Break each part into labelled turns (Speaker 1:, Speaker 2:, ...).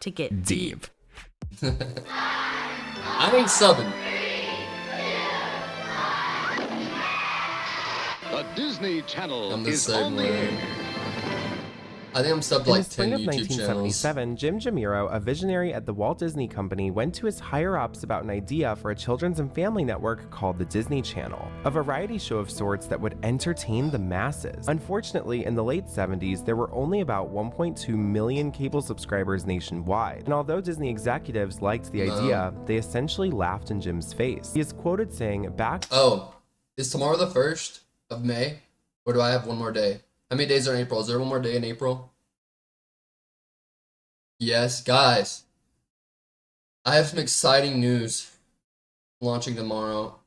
Speaker 1: to get deep.
Speaker 2: I ain't subbing.
Speaker 3: The Disney Channel
Speaker 2: I'm the
Speaker 3: is
Speaker 2: same
Speaker 3: on the
Speaker 2: way.
Speaker 3: air.
Speaker 2: I think I'm subbed
Speaker 4: In
Speaker 2: like
Speaker 4: the spring
Speaker 2: 10
Speaker 4: of
Speaker 2: YouTube channels.
Speaker 4: 1977, Jim Jamiro, a visionary at the Walt Disney Company, went to his higher-ups about an idea for a children's and family network called the Disney Channel, a variety show of sorts that would entertain the masses. Unfortunately, in the late 70s, there were only about 1.2 million cable subscribers nationwide, and although Disney executives liked the idea, they essentially laughed in Jim's face. He is quoted saying,
Speaker 2: Oh, is tomorrow the 1st of May? Or do I have one more day? How many days are in April? Is there one more day in April? Yes, guys. I have some exciting news launching tomorrow.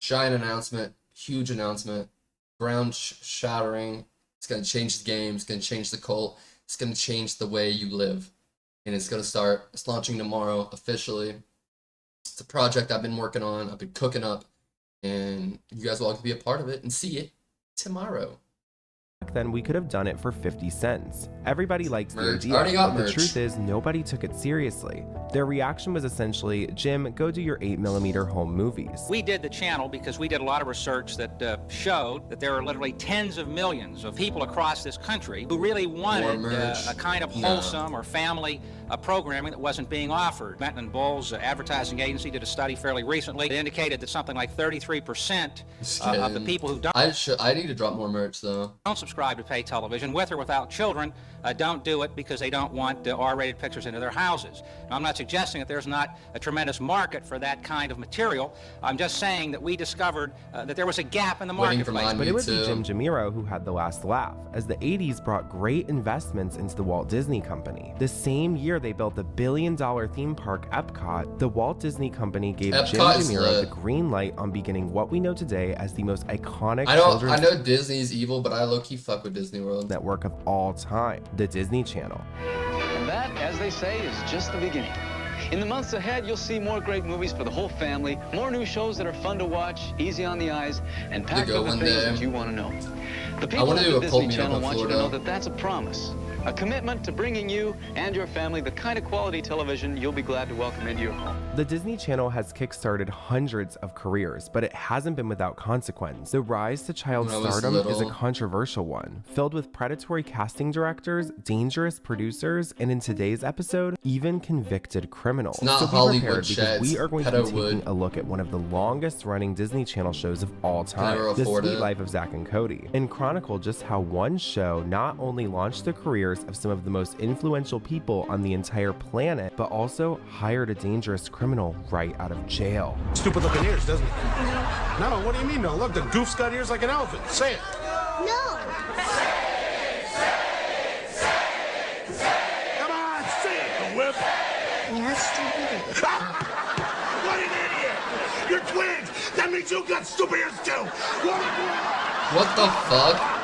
Speaker 2: Giant announcement, huge announcement, ground shattering. It's going to change the game. It's going to change the cult. It's going to change the way you live. And it's going to start. It's launching tomorrow officially. It's a project I've been working on. I've been cooking up. And you guys will all be a part of it and see it tomorrow.
Speaker 4: Back then, we could have done it for 50 cents. Everybody liked the
Speaker 2: Merch.
Speaker 4: idea,
Speaker 2: Already got
Speaker 4: but the
Speaker 2: merch.
Speaker 4: truth is, nobody took it seriously. Their reaction was essentially, Jim, go do your 8mm home movies.
Speaker 5: We did the channel because we did a lot of research that showed that there are literally tens of millions of people across this country who really wanted a kind of wholesome or family programming that wasn't being offered. Benton and Bull's advertising agency did a study fairly recently that indicated that something like 33% of the people who
Speaker 2: I need to drop more merch though.
Speaker 5: don't subscribe to pay television, with or without children, don't do it because they don't want R-rated pictures into their houses. Now, I'm not suggesting that there's not a tremendous market for that kind of material. I'm just saying that we discovered that there was a gap in the marketplace.
Speaker 4: But it would be Jim Jamiro who had the last laugh, as the 80s brought great investments into the Walt Disney Company. The same year they built the billion-dollar theme park Epcot, the Walt Disney Company gave Jim Jamiro the green light on beginning what we know today as the most iconic
Speaker 2: I know Disney's evil, but I low-key fuck with Disney World.
Speaker 4: Network of all time, the Disney Channel.
Speaker 6: And that, as they say, is just the beginning. In the months ahead, you'll see more great movies for the whole family, more new shows that are fun to watch, easy on the eyes, and packed with the things that you want to know. The people at the Disney Channel want you to know that that's a promise. A commitment to bringing you and your family the kind of quality television you'll be glad to welcome into your home.
Speaker 4: The Disney Channel has kickstarted hundreds of careers, but it hasn't been without consequence. The rise to child stardom is a controversial one, filled with predatory casting directors, dangerous producers, and in today's episode, even convicted criminals.
Speaker 2: It's not
Speaker 4: so be
Speaker 2: Hollywood
Speaker 4: prepared because we are going to be taking
Speaker 2: Wood.
Speaker 4: a look at one of the longest running Disney Channel shows of all time, The Sweet Life of Zack and Cody, and chronicle just how one show not only launched the careers of some of the most influential people on the entire planet, but also hired a dangerous criminal right out of jail.
Speaker 7: Stupid looking ears, doesn't it? No, what do you mean no? Look, the goof's got ears like an elephant. Say it.
Speaker 8: No.
Speaker 7: Come on, say it, the whip.
Speaker 8: Yes, stupid.
Speaker 7: What an idiot. You're twins. That means you got stupid ears too.
Speaker 2: What the fuck?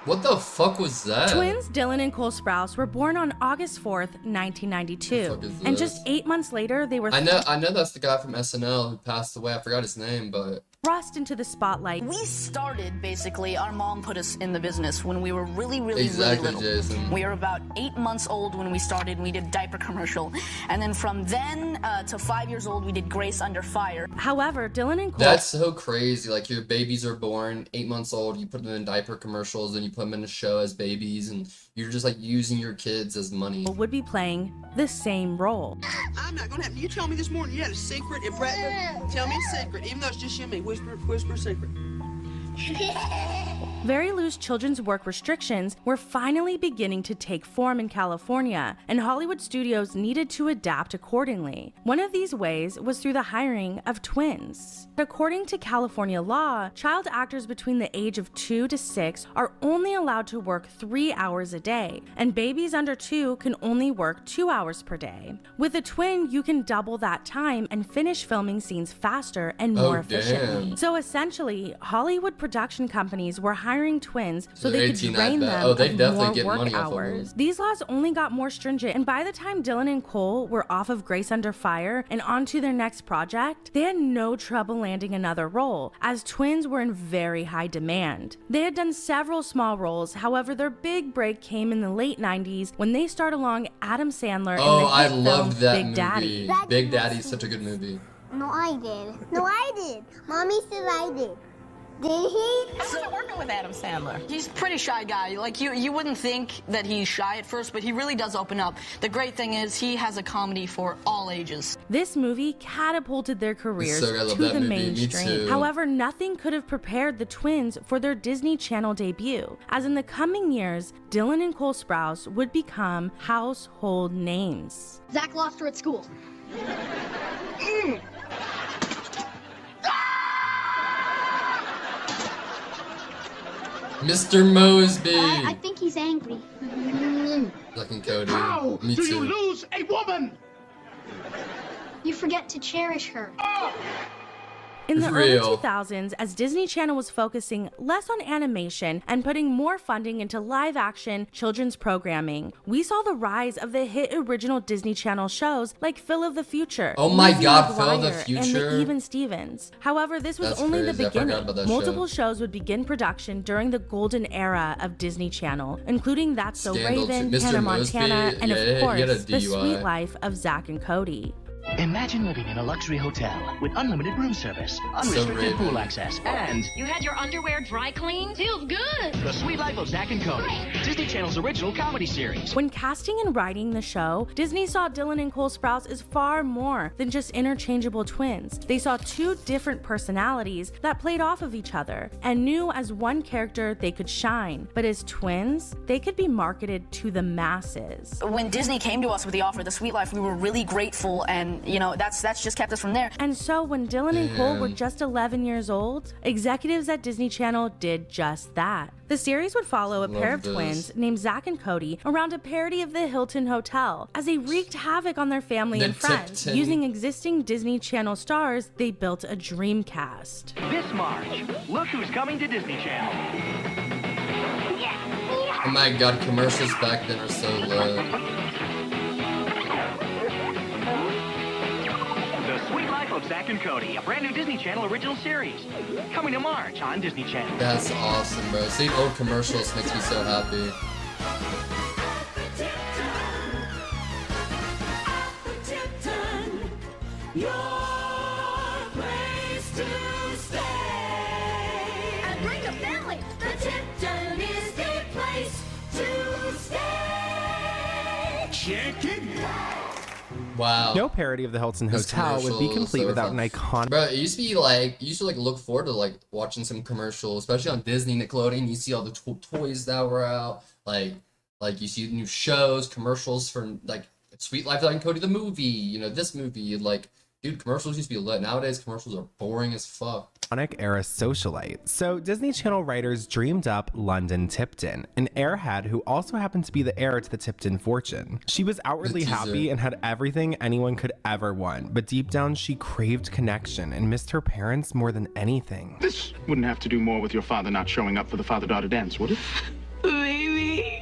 Speaker 2: What the fuck was that?
Speaker 1: Twins Dylan and Cole Sprouse were born on August 4th, 1992. And just 8 months later, they were
Speaker 2: I know that's the guy from SNL who passed away. I forgot his name, but
Speaker 1: thrust into the spotlight.
Speaker 9: We started, basically, our mom put us in the business when we were really little.
Speaker 2: Jason.
Speaker 9: We were about 8 months old when we started, and we did diaper commercial. And then from then to 5 years old, we did Grace Under Fire.
Speaker 1: However, Dylan and Cole...
Speaker 2: That's so crazy. Like, your babies are born 8 months old, you put them in diaper commercials, and you put them in a show as babies, and you're just, like, using your kids as money.
Speaker 1: ...would be playing the same role.
Speaker 10: I'm not gonna have you tell me this morning you had a secret and Brett tell me a secret, even though it's just you and me. Whisper a secret.
Speaker 1: Very loose children's work restrictions were finally beginning to take form in California, and Hollywood studios needed to adapt accordingly. One of these ways was through the hiring of twins. According to California law, child actors between the age of 2 to 6 are only allowed to work 3 hours a day, and babies under 2 can only work 2 hours per day. With a twin, you can double that time and finish filming scenes faster and more efficiently. So essentially, Hollywood production companies were were hiring twins so
Speaker 2: They're
Speaker 1: they could
Speaker 2: 18,
Speaker 1: drain
Speaker 2: I bet.
Speaker 1: them
Speaker 2: Oh, they
Speaker 1: of
Speaker 2: definitely
Speaker 1: more
Speaker 2: get
Speaker 1: work
Speaker 2: money off of
Speaker 1: hours.
Speaker 2: them.
Speaker 1: These laws only got more stringent, and by the time Dylan and Cole were off of Grace Under Fire and onto their next project, they had no trouble landing another role, as twins were in very high demand. They had done several small roles, however their big break came in the late 90s when they starred along Adam Sandler in the hit
Speaker 2: I
Speaker 1: film
Speaker 2: loved that
Speaker 1: Big
Speaker 2: movie.
Speaker 1: Daddy.
Speaker 2: Big Daddy's such a good movie.
Speaker 8: No, I did. No, I did. Mommy said I did. Did he?
Speaker 9: How's it working with Adam Sandler? He's a pretty shy guy. Like, you wouldn't think that he's shy at first, but he really does open up. The great thing is he has a comedy for all ages.
Speaker 1: This movie catapulted their careers
Speaker 2: So I love
Speaker 1: to
Speaker 2: that
Speaker 1: the
Speaker 2: movie. Me
Speaker 1: mainstream.
Speaker 2: too.
Speaker 1: However, nothing could have prepared the twins for their Disney Channel debut, as in the coming years, Dylan and Cole Sprouse would become household names.
Speaker 8: Zach lost her at school.
Speaker 2: Mr. Mosby.
Speaker 8: I think he's angry.
Speaker 2: Zack and Cody.
Speaker 7: How
Speaker 2: Me
Speaker 7: do
Speaker 2: too.
Speaker 7: you lose a woman?
Speaker 8: You forget to cherish her.
Speaker 1: In the
Speaker 2: Real.
Speaker 1: early 2000s, as Disney Channel was focusing less on animation and putting more funding into live-action children's programming, we saw the rise of the hit original Disney Channel shows like Phil of the Future,
Speaker 2: Oh my
Speaker 1: Lizzie
Speaker 2: God, Phil of the
Speaker 1: McGuire, and
Speaker 2: Future.
Speaker 1: the Even Stevens. However, this was
Speaker 2: That's
Speaker 1: only
Speaker 2: crazy.
Speaker 1: the
Speaker 2: I forgot
Speaker 1: beginning.
Speaker 2: about that
Speaker 1: Multiple
Speaker 2: show.
Speaker 1: shows would begin production during the golden era of Disney Channel, including That's So
Speaker 2: Scandal,
Speaker 1: Raven,
Speaker 2: Mr.
Speaker 1: Hannah
Speaker 2: Mosby,
Speaker 1: Montana, and
Speaker 2: yeah,
Speaker 1: of
Speaker 2: he had
Speaker 1: course,
Speaker 2: a
Speaker 1: The
Speaker 2: DUI.
Speaker 1: Sweet Life of Zack and Cody.
Speaker 11: Imagine living in a luxury hotel with unlimited room service, unrestricted
Speaker 2: Raven.
Speaker 11: pool access, and
Speaker 12: You had your underwear dry cleaned? Feels good.
Speaker 11: The Sweet Life of Zack and Cody, Disney Channel's original comedy series.
Speaker 1: When casting and writing the show, Disney saw Dylan and Cole Sprouse as far more than just interchangeable twins. They saw two different personalities that played off of each other and knew as one character they could shine, but as twins, they could be marketed to the masses.
Speaker 9: When Disney came to us with the offer, The Sweet Life, we were really grateful, and that's just kept us from there.
Speaker 1: And so when Dylan and Cole were just 11 years old, executives at Disney Channel did just that. The series would follow a pair of
Speaker 2: this.
Speaker 1: twins named Zack and Cody around a parody of the Hilton Hotel as they wreaked havoc on their family
Speaker 2: The
Speaker 1: and friends.
Speaker 2: Tipton.
Speaker 1: Using existing Disney Channel stars, they built a dream cast.
Speaker 11: This March, look who's coming to Disney Channel.
Speaker 2: Oh my God, commercials back then are so low.
Speaker 11: The Sweet Life of Zack and Cody, a brand new Disney Channel original series. Coming to March on Disney Channel.
Speaker 2: That's awesome, bro. Seeing old commercials makes me so happy.
Speaker 8: And bring a family. The Tipton is the place to stay.
Speaker 7: Check it.
Speaker 2: Wow.
Speaker 4: No parody of the Hilton
Speaker 2: Those
Speaker 4: Hotel would be
Speaker 2: commercials,
Speaker 4: complete
Speaker 2: they were
Speaker 4: without
Speaker 2: fun.
Speaker 4: an iconic.
Speaker 2: Bro, it used to be like, you used to like look forward to like watching some commercials, especially on Disney, Nickelodeon. You see all the toys that were out, like you see new shows, commercials for like Sweet Life of Zack and Cody the movie, this movie, like, dude, commercials used to be lit. Nowadays, commercials are boring as fuck.
Speaker 4: Era socialite. So Disney Channel writers dreamed up London Tipton, an airhead who also happened to be the heir to the Tipton fortune. She was outwardly
Speaker 2: teaser.
Speaker 4: happy and had everything anyone could ever want, but deep down she craved connection and missed her parents more than anything.
Speaker 13: This wouldn't have to do more with your father not showing up for the father-daughter dance, would it?
Speaker 12: Baby.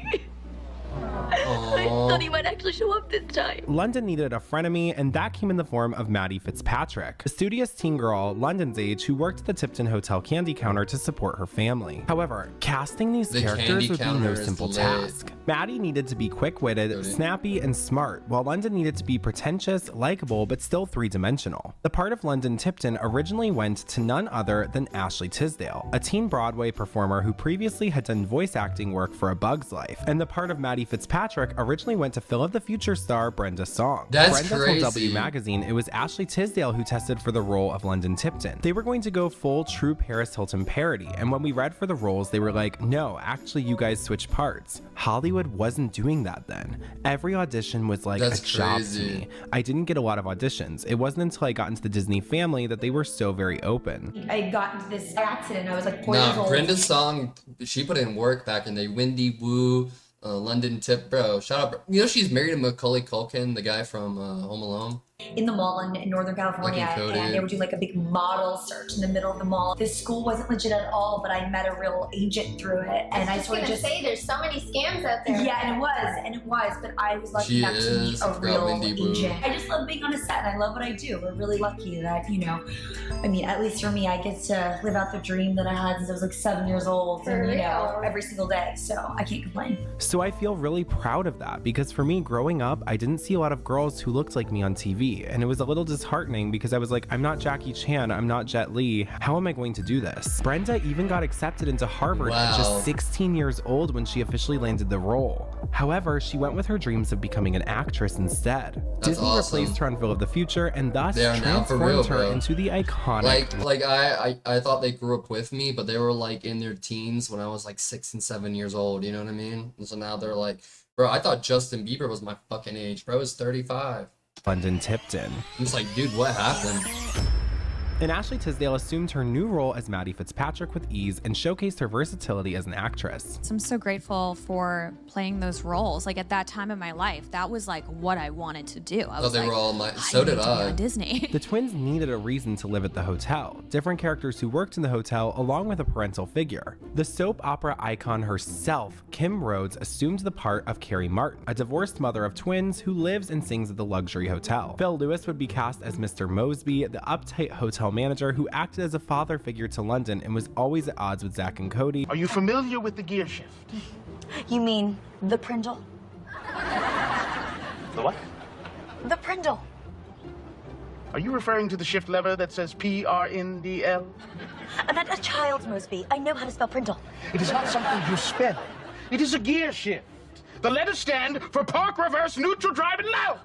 Speaker 12: I thought he might actually show up this time.
Speaker 4: London needed a frenemy, and that came in the form of Maddie Fitzpatrick, a studious teen girl, London's age, who worked at the Tipton Hotel candy counter to support her family. However, casting these
Speaker 2: The
Speaker 4: characters
Speaker 2: candy
Speaker 4: would be
Speaker 2: counter
Speaker 4: no
Speaker 2: is
Speaker 4: simple
Speaker 2: lit.
Speaker 4: task. Maddie needed to be quick-witted, snappy, and smart, while London needed to be pretentious, likable, but still three-dimensional. The part of London Tipton originally went to none other than Ashley Tisdale, a teen Broadway performer who previously had done voice acting work for A Bug's Life, and the part of Maddie Fitzpatrick originally went to Phil of the Future star Brenda Song.
Speaker 2: That's
Speaker 4: Brenda
Speaker 2: crazy.
Speaker 4: told W Magazine it was Ashley Tisdale who tested for the role of London Tipton. They were going to go full true Paris Hilton parody, and when we read for the roles, they were like, no, actually you guys switched parts. Hollywood wasn't doing that then. Every audition was like
Speaker 2: That's
Speaker 4: a job to
Speaker 2: crazy.
Speaker 4: me. I didn't get a lot of auditions. It wasn't until I got into the Disney family that they were so very open.
Speaker 14: I got into this accident. I was like 4 years
Speaker 2: Nah,
Speaker 14: old.
Speaker 2: Brenda's song, she put in work back in the Windy Woo, London Tip, bro. Shout out, she's married to Macaulay Culkin, the guy from Home Alone.
Speaker 14: in the mall in Northern California, and they were doing like a big model search in the middle of the mall. This school wasn't legit at all, but I met a real agent through it, and I sort of just
Speaker 12: say there's so many scams out there.
Speaker 14: Yeah, and it was, but I was lucky enough to meet a real agent. I just love being on a set, and I love what I do. We're really lucky that, you know, I mean, at least for me, I get to live out the dream that I had since I was like 7 years old, and you know, every single day. So I can't complain.
Speaker 4: So I feel really proud of that, because for me, growing up, I didn't see a lot of girls who looked like me on TV, and it was a little disheartening because I was like, I'm not Jackie Chan, I'm not Jet Li, how am I going to do this? Brenda even got accepted into Harvard at just 16 years old when she officially landed the role. However, she went with her dreams of becoming an actress instead. Disney replaced her on Phil of the Future and thus transformed her into the iconic.
Speaker 2: Like I thought they grew up with me, but they were like in their teens when I was like 6 and 7 years old, you know what I mean? And so now they're like, bro, I thought Justin Bieber was my fucking age. Bro is 35.
Speaker 4: London Tipton.
Speaker 2: It's like, dude, what happened?
Speaker 4: And Ashley Tisdale assumed her new role as Maddie Fitzpatrick with ease and showcased her versatility as an actress.
Speaker 15: So I'm so grateful for playing those roles. Like at that time in my life, that was like what I wanted to do. I was
Speaker 2: they
Speaker 15: like,
Speaker 2: were all so did I.
Speaker 15: On Disney.
Speaker 4: The twins needed a reason to live at the hotel. Different characters who worked in the hotel along with a parental figure. The soap opera icon herself, Kim Rhodes, assumed the part of Carrie Martin, a divorced mother of twins who lives and sings at the luxury hotel. Phil Lewis would be cast as Mr. Mosby, the uptight hotel manager who acted as a father figure to London and was always at odds with Zack and Cody.
Speaker 13: Are you familiar with the gear shift?
Speaker 16: You mean the Prindle?
Speaker 13: The what?
Speaker 16: The Prindle.
Speaker 13: Are you referring to the shift lever that says PRNDL?
Speaker 16: That's a child's, Mosby. I know how to spell Prindle.
Speaker 13: It is not something you spell. It is a gear shift. The letters stand for park, reverse, neutral, drive, and low.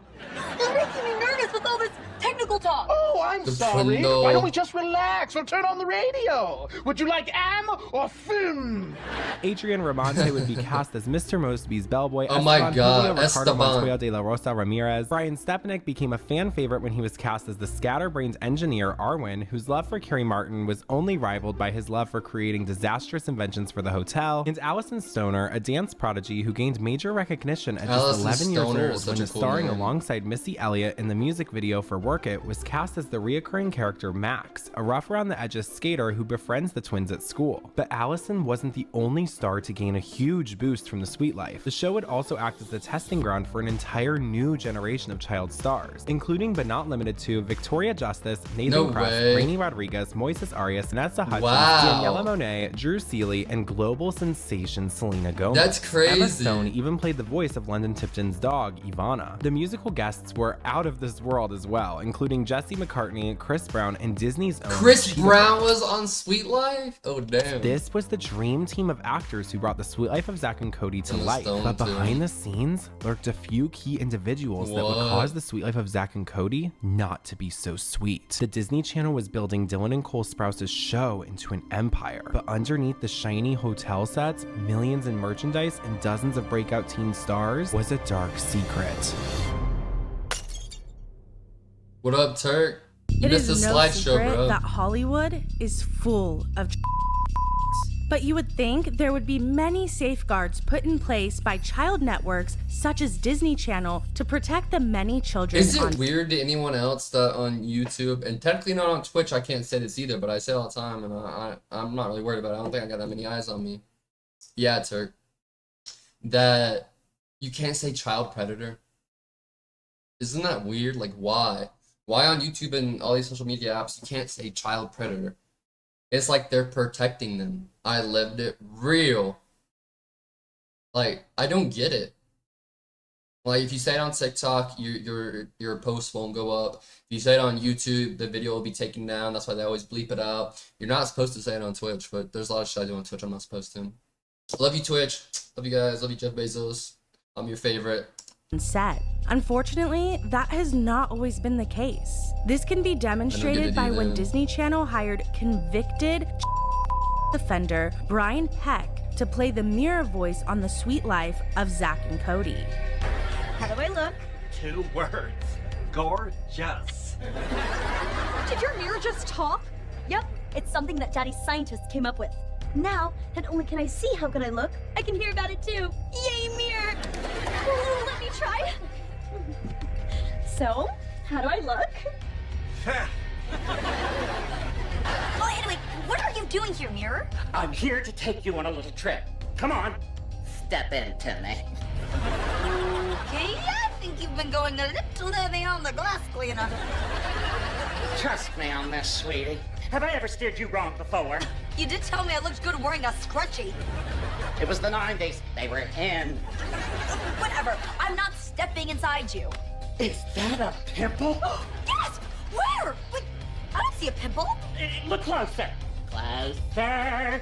Speaker 16: You're making me nervous with all this technical talk.
Speaker 13: Oh, I'm sorry. Why don't we just relax or turn on the radio? Would you like am or fin?
Speaker 4: Adrian Ramonte would be cast as Mr. Mosby's bellboy.
Speaker 2: Oh my God,
Speaker 4: Ricardo Montoya de la Rosa Ramirez. Brian Stepanek became a fan favorite when he was cast as the scatterbrained engineer Arwen, whose love for Carrie Martin was only rivaled by his love for creating disastrous inventions for the hotel. And Allison Stoner, a dance prodigy who gained major recognition at just 11 years old when starring alongside Missy Elliott in the music video for Work It, was cast as the reoccurring character Max, a rough around the edges skater who befriends the twins at school. But Allison wasn't the only star to gain a huge boost from The Sweet Life. The show would also act as the testing ground for an entire new generation of child stars, including but not limited to Victoria Justice, Nathan Kress, Rainey Rodriguez, Moises Arias, Vanessa Hudgens, Daniela Monáe, Drew Seeley, and global sensation Selena Gomez.
Speaker 2: That's crazy.
Speaker 4: Emma Stone even played the voice of London Tipton's dog, Ivana. The musical guests were out of this world as well, including Jesse McCartney, Chris Brown, and Disney's own
Speaker 2: Chris Brown was on Sweet Life? Oh, damn.
Speaker 4: This was the dream team of actors who brought the Sweet Life of Zack and Cody to life. But behind the scenes lurked a few key individuals that would cause the Sweet Life of Zack and Cody not to be so sweet. The Disney Channel was building Dylan and Cole Sprouse's show into an empire, but underneath the shiny hotel sets, millions in merchandise, and dozens of breakout teen stars was a dark secret.
Speaker 2: What up, Turk? You
Speaker 1: It
Speaker 2: missed
Speaker 1: is
Speaker 2: the
Speaker 1: no
Speaker 2: slideshow,
Speaker 1: secret
Speaker 2: bro.
Speaker 1: that Hollywood is full of but you would think there would be many safeguards put in place by child networks such as Disney Channel to protect the many children.
Speaker 2: Is it weird to anyone else that on YouTube, and technically not on Twitch, I can't say this either, but I say it all the time, and I'm not really worried about it. I don't think I got that many eyes on me. Yeah, Turk. That you can't say child predator. Isn't that weird? Like, why? Why on YouTube and all these social media apps you can't say child predator? It's like they're protecting them. I lived it real. Like, I don't get it. Like, if you say it on TikTok, your post won't go up. If you say it on YouTube, the video will be taken down. That's why they always bleep it out. You're not supposed to say it on Twitch, but there's a lot of shit I do on Twitch I'm not supposed to. Love you, Twitch. Love you guys. Love you, Jeff Bezos. I'm your favorite.
Speaker 1: Set. Unfortunately, that has not always been the case. This can be demonstrated by when Disney Channel hired convicted offender Brian Peck to play the mirror voice on The Sweet Life of Zack and Cody.
Speaker 16: How do I look?
Speaker 11: 2 words. Gorgeous.
Speaker 16: Did your mirror just talk? Yep, it's something that Daddy's scientists came up with. Now, not only can I see how good I look, I can hear about it too. Yay, mirror! Ooh, let me try. So, How do I look? Well, anyway, what are you doing here, Mirror?
Speaker 11: I'm here to take you on a little trip. Come on. Step into me.
Speaker 16: Okay, I think you've been going a little heavy on the glass cleaner.
Speaker 11: Trust me on this, sweetie. Have I ever steered you wrong before?
Speaker 16: You did tell me I looked good wearing a scrunchie.
Speaker 11: It was the 90s. They were in.
Speaker 16: Whatever. I'm not stepping inside you.
Speaker 11: Is that a pimple?
Speaker 16: Yes! Where? Wait, I don't see a pimple.
Speaker 11: Look closer. Closer.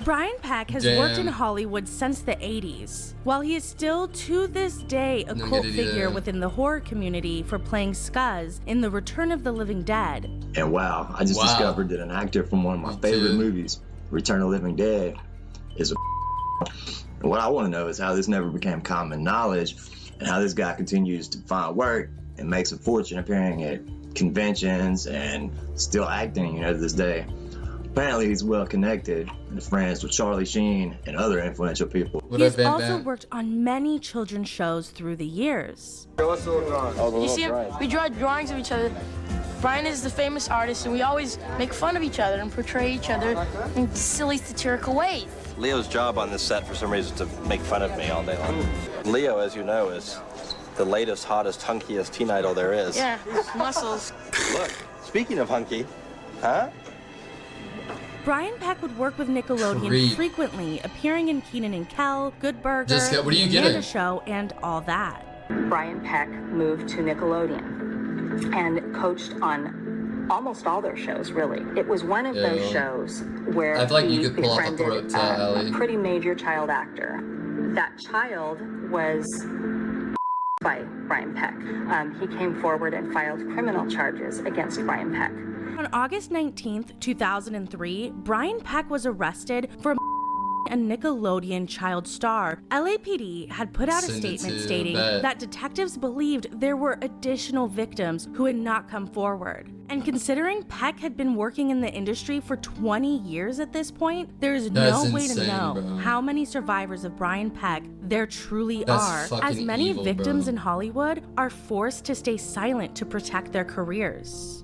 Speaker 1: Brian Peck has worked in Hollywood since the 80s. While he is still to this day a cult figure within the horror community for playing Scuzz in The Return of the Living Dead.
Speaker 17: And wow, I just discovered that an actor from one of my favorite movies, Return of the Living Dead, is a And what I want to know is how this never became common knowledge and how this guy continues to find work and makes a fortune appearing at conventions and still acting, to this day. Apparently, he's well connected and friends with Charlie Sheen and other influential people.
Speaker 1: He's also worked on many children's shows through the years.
Speaker 18: You see, we draw drawings of each other. Brian is the famous artist, and we always make fun of each other and portray each other in silly, satirical ways.
Speaker 19: Leo's job on this set, for some reason, is to make fun of me all day long. Leo, as you know, is the latest, hottest, hunkiest teen idol there is.
Speaker 18: Yeah, muscles.
Speaker 19: Look, speaking of hunky, huh?
Speaker 1: Brian Peck would work with Nickelodeon frequently, appearing in Kenan and Kel, Good Burger, The Amanda Show, and all that.
Speaker 20: Brian Peck moved to Nickelodeon and coached on almost all their shows, really. It was one of those shows where he befriended a pretty major child actor. That child was by Brian Peck. He came forward and filed criminal charges against Brian Peck.
Speaker 1: On August 19th, 2003, Brian Peck was arrested for a Nickelodeon child star. LAPD had put out a statement stating that detectives believed there were additional victims who had not come forward. And considering Peck had been working in the industry for 20 years at this point, there is no way to know how many survivors of Brian Peck there truly are, as many victims in Hollywood are forced to stay silent to protect their careers.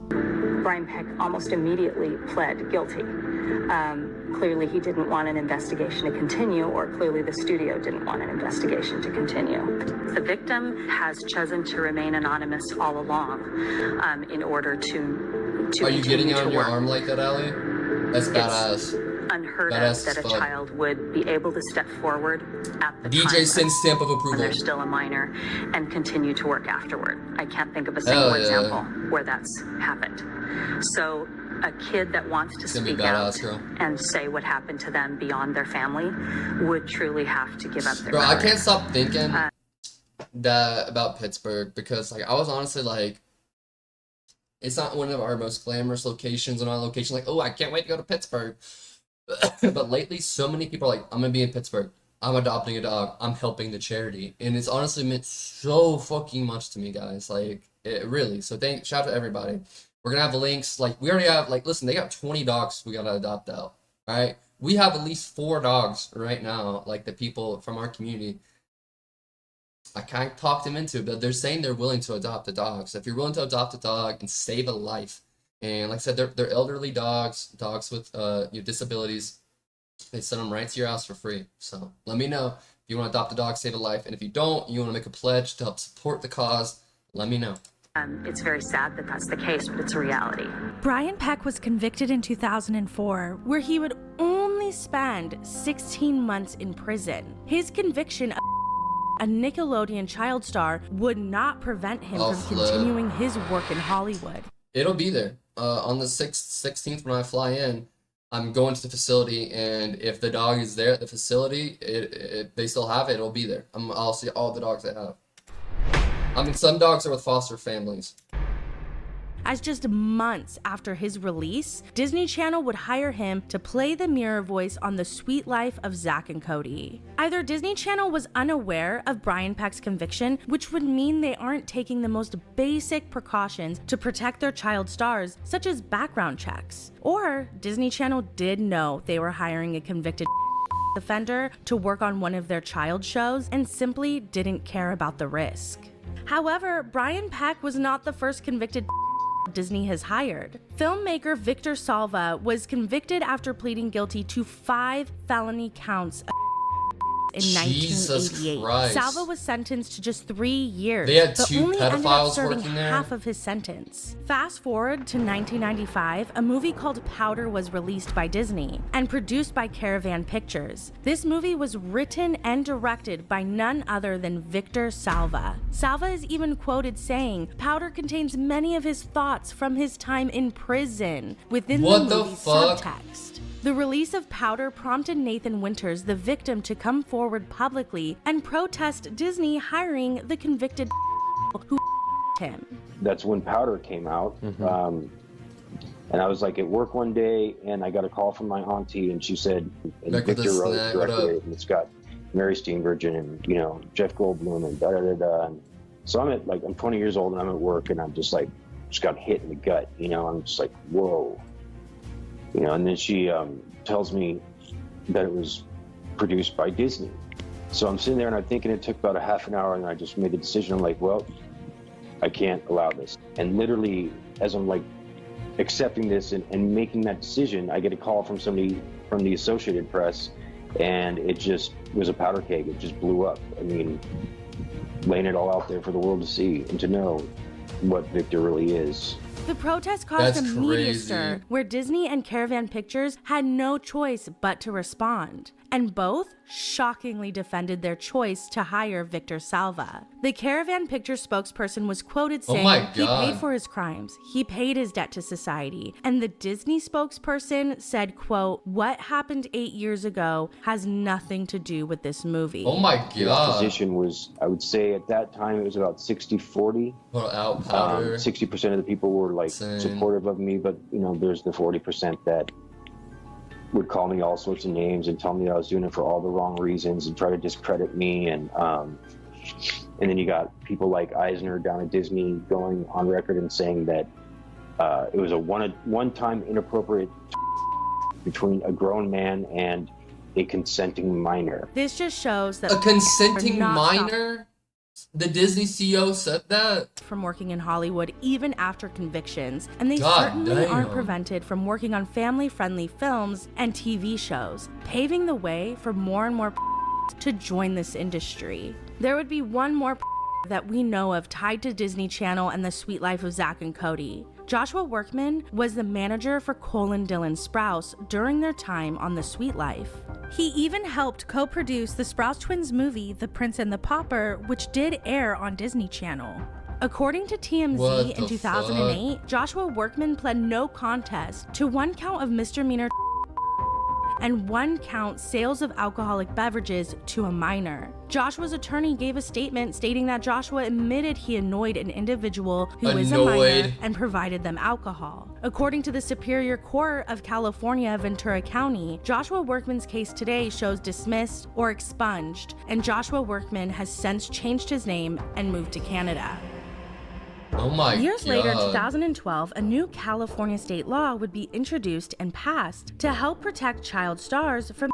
Speaker 20: Brian Peck almost immediately pled guilty. Clearly he didn't want an investigation to continue, or clearly the studio didn't want an investigation to continue. The victim has chosen to remain anonymous all along in order to
Speaker 2: Are you getting on your arm like that, Allie? That's badass.
Speaker 20: Unheard of that a child would be able to step forward at the
Speaker 2: DJ Sin stamp of approval.
Speaker 20: when they're still a minor and continue to work afterward. I can't think of a single example where that's happened. So a kid that wants to speak out and say what happened to them beyond their family would truly have to give up their
Speaker 2: I can't stop thinking that about Pittsburgh, because I was honestly it's not one of our most glamorous locations, and our location I can't wait to go to Pittsburgh. But lately, so many people are I'm gonna be in Pittsburgh. I'm adopting a dog. I'm helping the charity, and it's honestly meant so fucking much to me, guys. It really. So shout out to everybody. We're gonna have links. We already have listen. They got 20 dogs we gotta adopt out. All right, we have at least 4 dogs right now. The people from our community. I can't talk them into it, but they're saying they're willing to adopt a dog. So if you're willing to adopt a dog and save a life. And like I said, they're elderly dogs with disabilities. They send them right to your house for free. So let me know if you want to adopt a dog, save a life. And if you don't, you want to make a pledge to help support the cause, let me know.
Speaker 20: It's very sad that that's the case, but it's a reality.
Speaker 1: Brian Peck was convicted in 2004, where he would only spend 16 months in prison. His conviction of a Nickelodeon child star would not prevent him from continuing his work in Hollywood.
Speaker 2: It'll be there. On the 16th when I fly in, I'm going to the facility, and if the dog is there at the facility, they still have it, it'll be there. I'll see all the dogs they have. Some dogs are with foster families.
Speaker 1: As just months after his release, Disney Channel would hire him to play the mirror voice on The Sweet Life of Zack and Cody. Either Disney Channel was unaware of Brian Peck's conviction, which would mean they aren't taking the most basic precautions to protect their child stars, such as background checks, or Disney Channel did know they were hiring a convicted offender to work on one of their child shows and simply didn't care about the risk. However, Brian Peck was not the first convicted Disney has hired. Filmmaker Victor Salva was convicted after pleading guilty to 5 felony counts in 1988. Salva was sentenced to just 3 years,
Speaker 2: they had
Speaker 1: but
Speaker 2: 2
Speaker 1: only ended up
Speaker 2: pedophiles
Speaker 1: serving
Speaker 2: working there.
Speaker 1: half of his sentence. Fast forward to 1995, a movie called Powder was released by Disney and produced by Caravan Pictures. This movie was written and directed by none other than Victor Salva. Salva is even quoted saying, "Powder contains many of his thoughts from his time in prison within the movie's subtext." The release of Powder prompted Nathan Winters, the victim, to come forward publicly and protest Disney hiring the convicted who him.
Speaker 21: That's when Powder came out. And I was like at work one day and I got a call from my auntie and she said, and Victor wrote it, directed it, and it's got Mary Steenburgen and, you know, Jeff Goldblum and da-da-da-da. And so I'm 20 years old and I'm at work and I'm just like, just got hit in the gut, you know, I'm just like, whoa. You know, and then she tells me that it was produced by Disney. So I'm sitting there and I'm thinking it took about a half an hour and I just made the decision. I'm like, well, I can't allow this. And literally, as I'm like accepting this and making that decision, I get a call from somebody from the Associated Press and it just was a powder keg. It just blew up. I mean, laying it all out there for the world to see and to know what Victor really is.
Speaker 1: The protest caused a media stir where Disney and Caravan Pictures had no choice but to respond, and both shockingly defended their choice to hire Victor Salva. The Caravan Pictures spokesperson was quoted saying he paid for his crimes, he paid his debt to society, and the Disney spokesperson said, quote, "What happened 8 years ago has nothing to do with this movie."
Speaker 2: Oh my God.
Speaker 21: The position was, I would say at that time, it was about 60-40. 60% of the people were like supportive of me, but you know, there's the 40% that would call me all sorts of names and tell me that I was doing it for all the wrong reasons and try to discredit me. And then you got people like Eisner down at Disney going on record and saying that it was a one-time inappropriate between a grown man and a consenting minor.
Speaker 1: This just shows that
Speaker 2: a consenting minor? The Disney CEO said that?
Speaker 1: From working in Hollywood even after convictions, and they certainly aren't prevented from working on family-friendly films and TV shows, paving the way for more and more to join this industry. There would be one more that we know of tied to Disney Channel and the Sweet Life of Zack and Cody. Joshua Workman was the manager for Cole and Dylan Sprouse during their time on The Sweet Life. He even helped co-produce the Sprouse twins movie, The Prince and the Pauper, which did air on Disney Channel. According to TMZ in 2008, Joshua Workman pled no contest to 1 count of misdemeanor and 1 count sales of alcoholic beverages to a minor. Joshua's attorney gave a statement stating that Joshua admitted he annoyed an individual who is a minor and provided them alcohol. According to the Superior Court of California, Ventura County, Joshua Workman's case today shows dismissed or expunged, and Joshua Workman has since changed his name and moved to Canada.
Speaker 2: Oh my God.
Speaker 1: Years later, 2012, a new California state law would be introduced and passed to help protect child stars from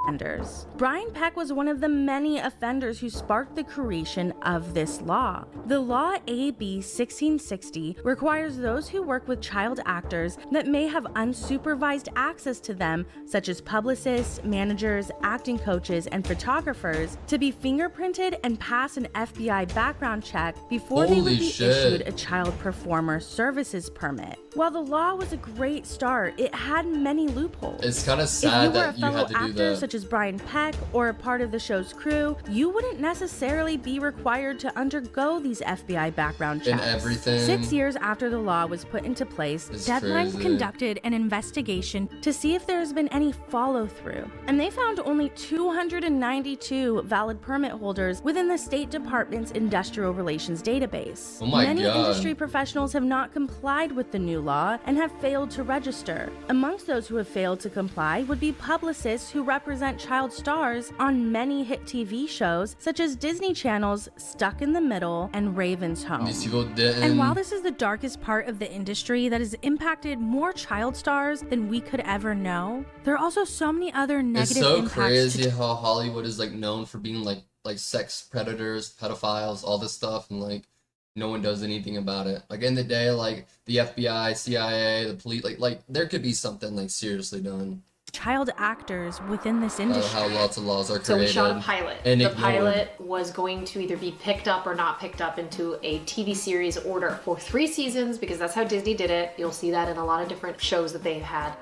Speaker 1: offenders. Brian Peck was one of the many offenders who sparked the creation of this law. The law AB 1660 requires those who work with child actors that may have unsupervised access to them, such as publicists, managers, acting coaches, and photographers, to be fingerprinted and pass an FBI background check before they would be issued a child performer services permit. While the law was a great start, it had many loopholes.
Speaker 2: It's kind of sad that you had to do that.
Speaker 1: Such as Brian Peck or a part of the show's crew, you wouldn't necessarily be required to undergo these FBI background checks.
Speaker 2: And everything.
Speaker 1: 6 years after the law was put into place, Deadline conducted an investigation to see if there has been any follow-through, and they found only 292 valid permit holders within the State Department's Industrial Relations database.
Speaker 2: Oh my
Speaker 1: Many
Speaker 2: God.
Speaker 1: industry professionals have not complied with the new law and have failed to register. Amongst those who have failed to comply would be publicists who represent represent child stars on many hit TV shows, such as Disney Channel's Stuck in the Middle and Raven's Home.
Speaker 2: These people didn't.
Speaker 1: And while this is the darkest part of the industry that has impacted more child stars than we could ever know, there are also so many other negative impacts.
Speaker 2: It's so crazy how Hollywood is like known for being like sex predators, pedophiles, all this stuff, and like no one does anything about it. Like in the day, like the FBI, CIA, the police, like there could be something like seriously done.
Speaker 1: Child actors within this industry.
Speaker 2: How lots of laws are created.
Speaker 3: So we shot a pilot.
Speaker 2: And
Speaker 3: the pilot was going to either be picked up or not picked up into a TV series order for 3 seasons, because that's how Disney did it. You'll see that in a lot of different shows that they've had.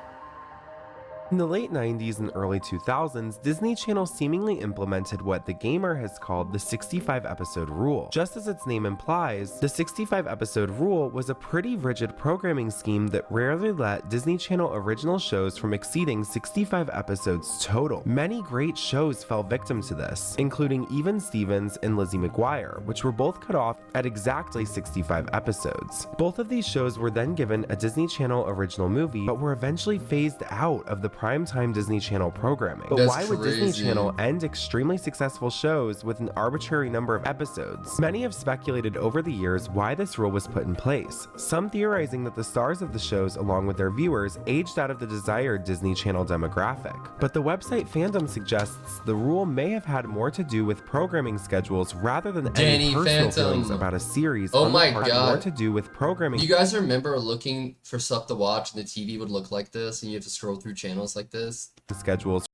Speaker 4: In the late 90s and early 2000s, Disney Channel seemingly implemented what The Gamer has called the 65-episode rule. Just as its name implies, the 65-episode rule was a pretty rigid programming scheme that rarely let Disney Channel original shows from exceeding 65 episodes total. Many great shows fell victim to this, including Even Stevens and Lizzie McGuire, which were both cut off at exactly 65 episodes. Both of these shows were then given a Disney Channel original movie, but were eventually phased out of the primetime Disney Channel programming. But why would Disney Channel end extremely successful shows with an arbitrary number of episodes? Many have speculated over the years why this rule was put in place, some theorizing that the stars of the shows along with their viewers aged out of the desired Disney Channel demographic. But the website Fandom suggests the rule may have had more to do with programming schedules rather than any personal feelings about a series.
Speaker 2: Oh my god.
Speaker 4: More to do with programming.
Speaker 2: You guys remember looking for stuff to watch and the TV would look like this and you have to scroll through channels like this?
Speaker 4: Schedules.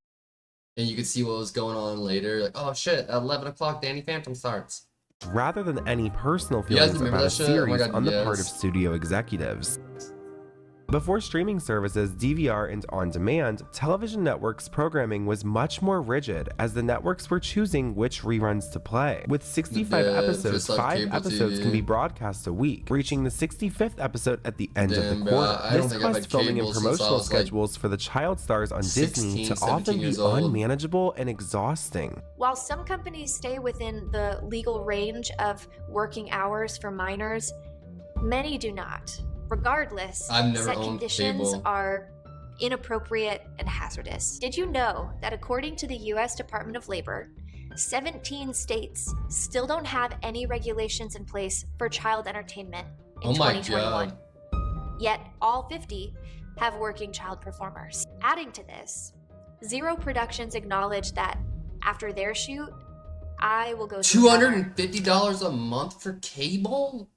Speaker 2: And you could see what was going on later. Like, oh shit, at 11 o'clock, Danny Phantom starts.
Speaker 4: Rather than any personal feelings about a series on the part of studio executives. Before streaming services, DVR, and on-demand, television networks' programming was much more rigid as the networks were choosing which reruns to play. With 65 episodes, 5 episodes can be broadcast a week, reaching the 65th episode at the end of the quarter. This caused filming and promotional schedules for the child stars on Disney to often be unmanageable and exhausting.
Speaker 22: While some companies stay within the legal range of working hours for minors, many do not. Regardless, set conditions are inappropriate and hazardous. Did you know that according to the U.S. Department of Labor, 17 states still don't have any regulations in place for child entertainment in 2021? Yet all 50 have working child performers. Adding to this, Zero Productions acknowledged that after their shoot, I will go
Speaker 2: $250 a month for cable?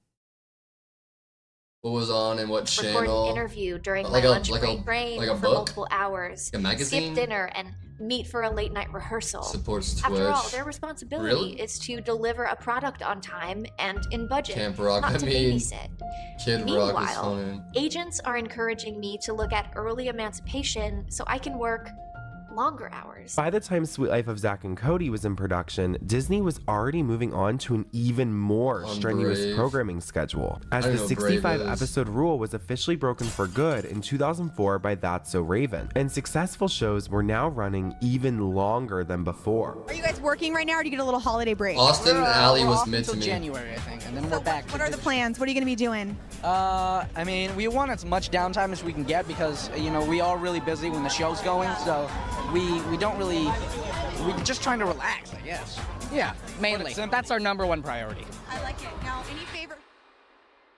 Speaker 2: What was on and what channel?
Speaker 22: Record an interview during my lunch break for multiple hours.
Speaker 2: A magazine?
Speaker 22: Skip dinner and meet for a late night rehearsal.
Speaker 2: Supports Twitch.
Speaker 22: After all, their responsibility is to deliver a product on time and in budget,
Speaker 2: Camp Rock,
Speaker 22: not to babysit.
Speaker 2: Kid
Speaker 22: Meanwhile,
Speaker 2: Rock is funny.
Speaker 22: Agents are encouraging me to look at early emancipation so I can work longer hours.
Speaker 4: By the time Suite Life of Zack and Cody was in production, Disney was already moving on to an even more strenuous programming schedule, as the 65-episode rule was officially broken for good in 2004 by That's So Raven, and successful shows were now running even longer than before.
Speaker 23: Are you guys working right now, or do you get a little holiday break?
Speaker 2: Austin and Allie was mid to me.
Speaker 24: January, I think, and then we're back.
Speaker 23: What are the plans? What are you going to be doing?
Speaker 24: I mean, we want as much downtime as we can get because, you know, we are really busy when the show's going, so we don't really, we're just trying to relax, I guess.
Speaker 25: Yeah, mainly. That's our #1 priority.
Speaker 23: I like it. Now, any favorite?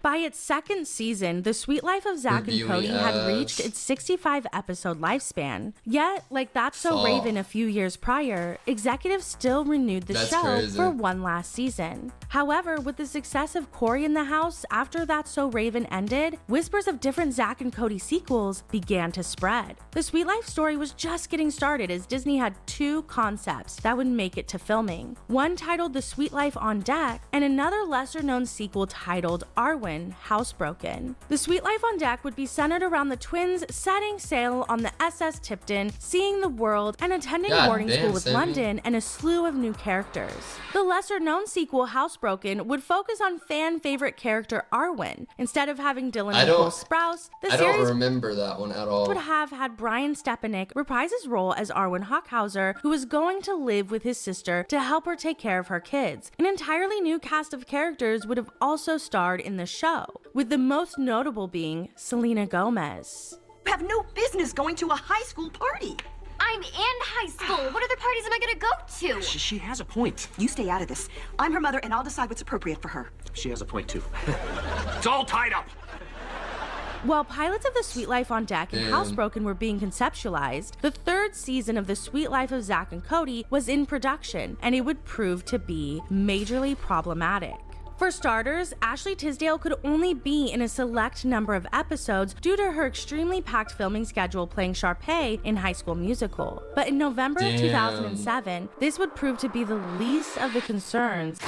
Speaker 1: By its second season, The Suite Life of Zack and Cody had reached its 65-episode lifespan. Yet, like That's So Raven a few years prior, executives still renewed the show for one last season. However, with the success of Cory in the House after That's So Raven ended, whispers of different Zack and Cody sequels began to spread. The Suite Life story was just getting started as Disney had 2 concepts that would make it to filming. One titled The Suite Life on Deck, and another lesser-known sequel titled Arwen, Housebroken. The Suite Life on Deck would be centered around the twins setting sail on the SS Tipton, seeing the world, and attending boarding school with London and a slew of new characters. The lesser-known sequel, Housebroken, would focus on fan-favorite character Arwen. Instead of having Dylan Nicole Sprouse, the series
Speaker 2: I don't remember that one at all.
Speaker 1: Would have had Brian Stepanek reprise his role as Arwen Hockhauser, who was going to live with his sister to help her take care of her kids. An entirely new cast of characters would have also starred in the show, with the most notable being Selena Gomez.
Speaker 26: You have no business going to a high school party.
Speaker 22: I'm in high school. What other parties am I gonna go to?
Speaker 5: She has a point.
Speaker 6: You stay out of this. I'm her mother, and I'll decide what's appropriate for her.
Speaker 5: She has a point, too. It's all tied up.
Speaker 1: While pilots of The Sweet Life on Deck and Housebroken were being conceptualized, the third season of The Sweet Life of Zack and Cody was in production, and it would prove to be majorly problematic. For starters, Ashley Tisdale could only be in a select number of episodes due to her extremely packed filming schedule playing Sharpay in High School Musical. But in November of 2007, this would prove to be the least of the concerns.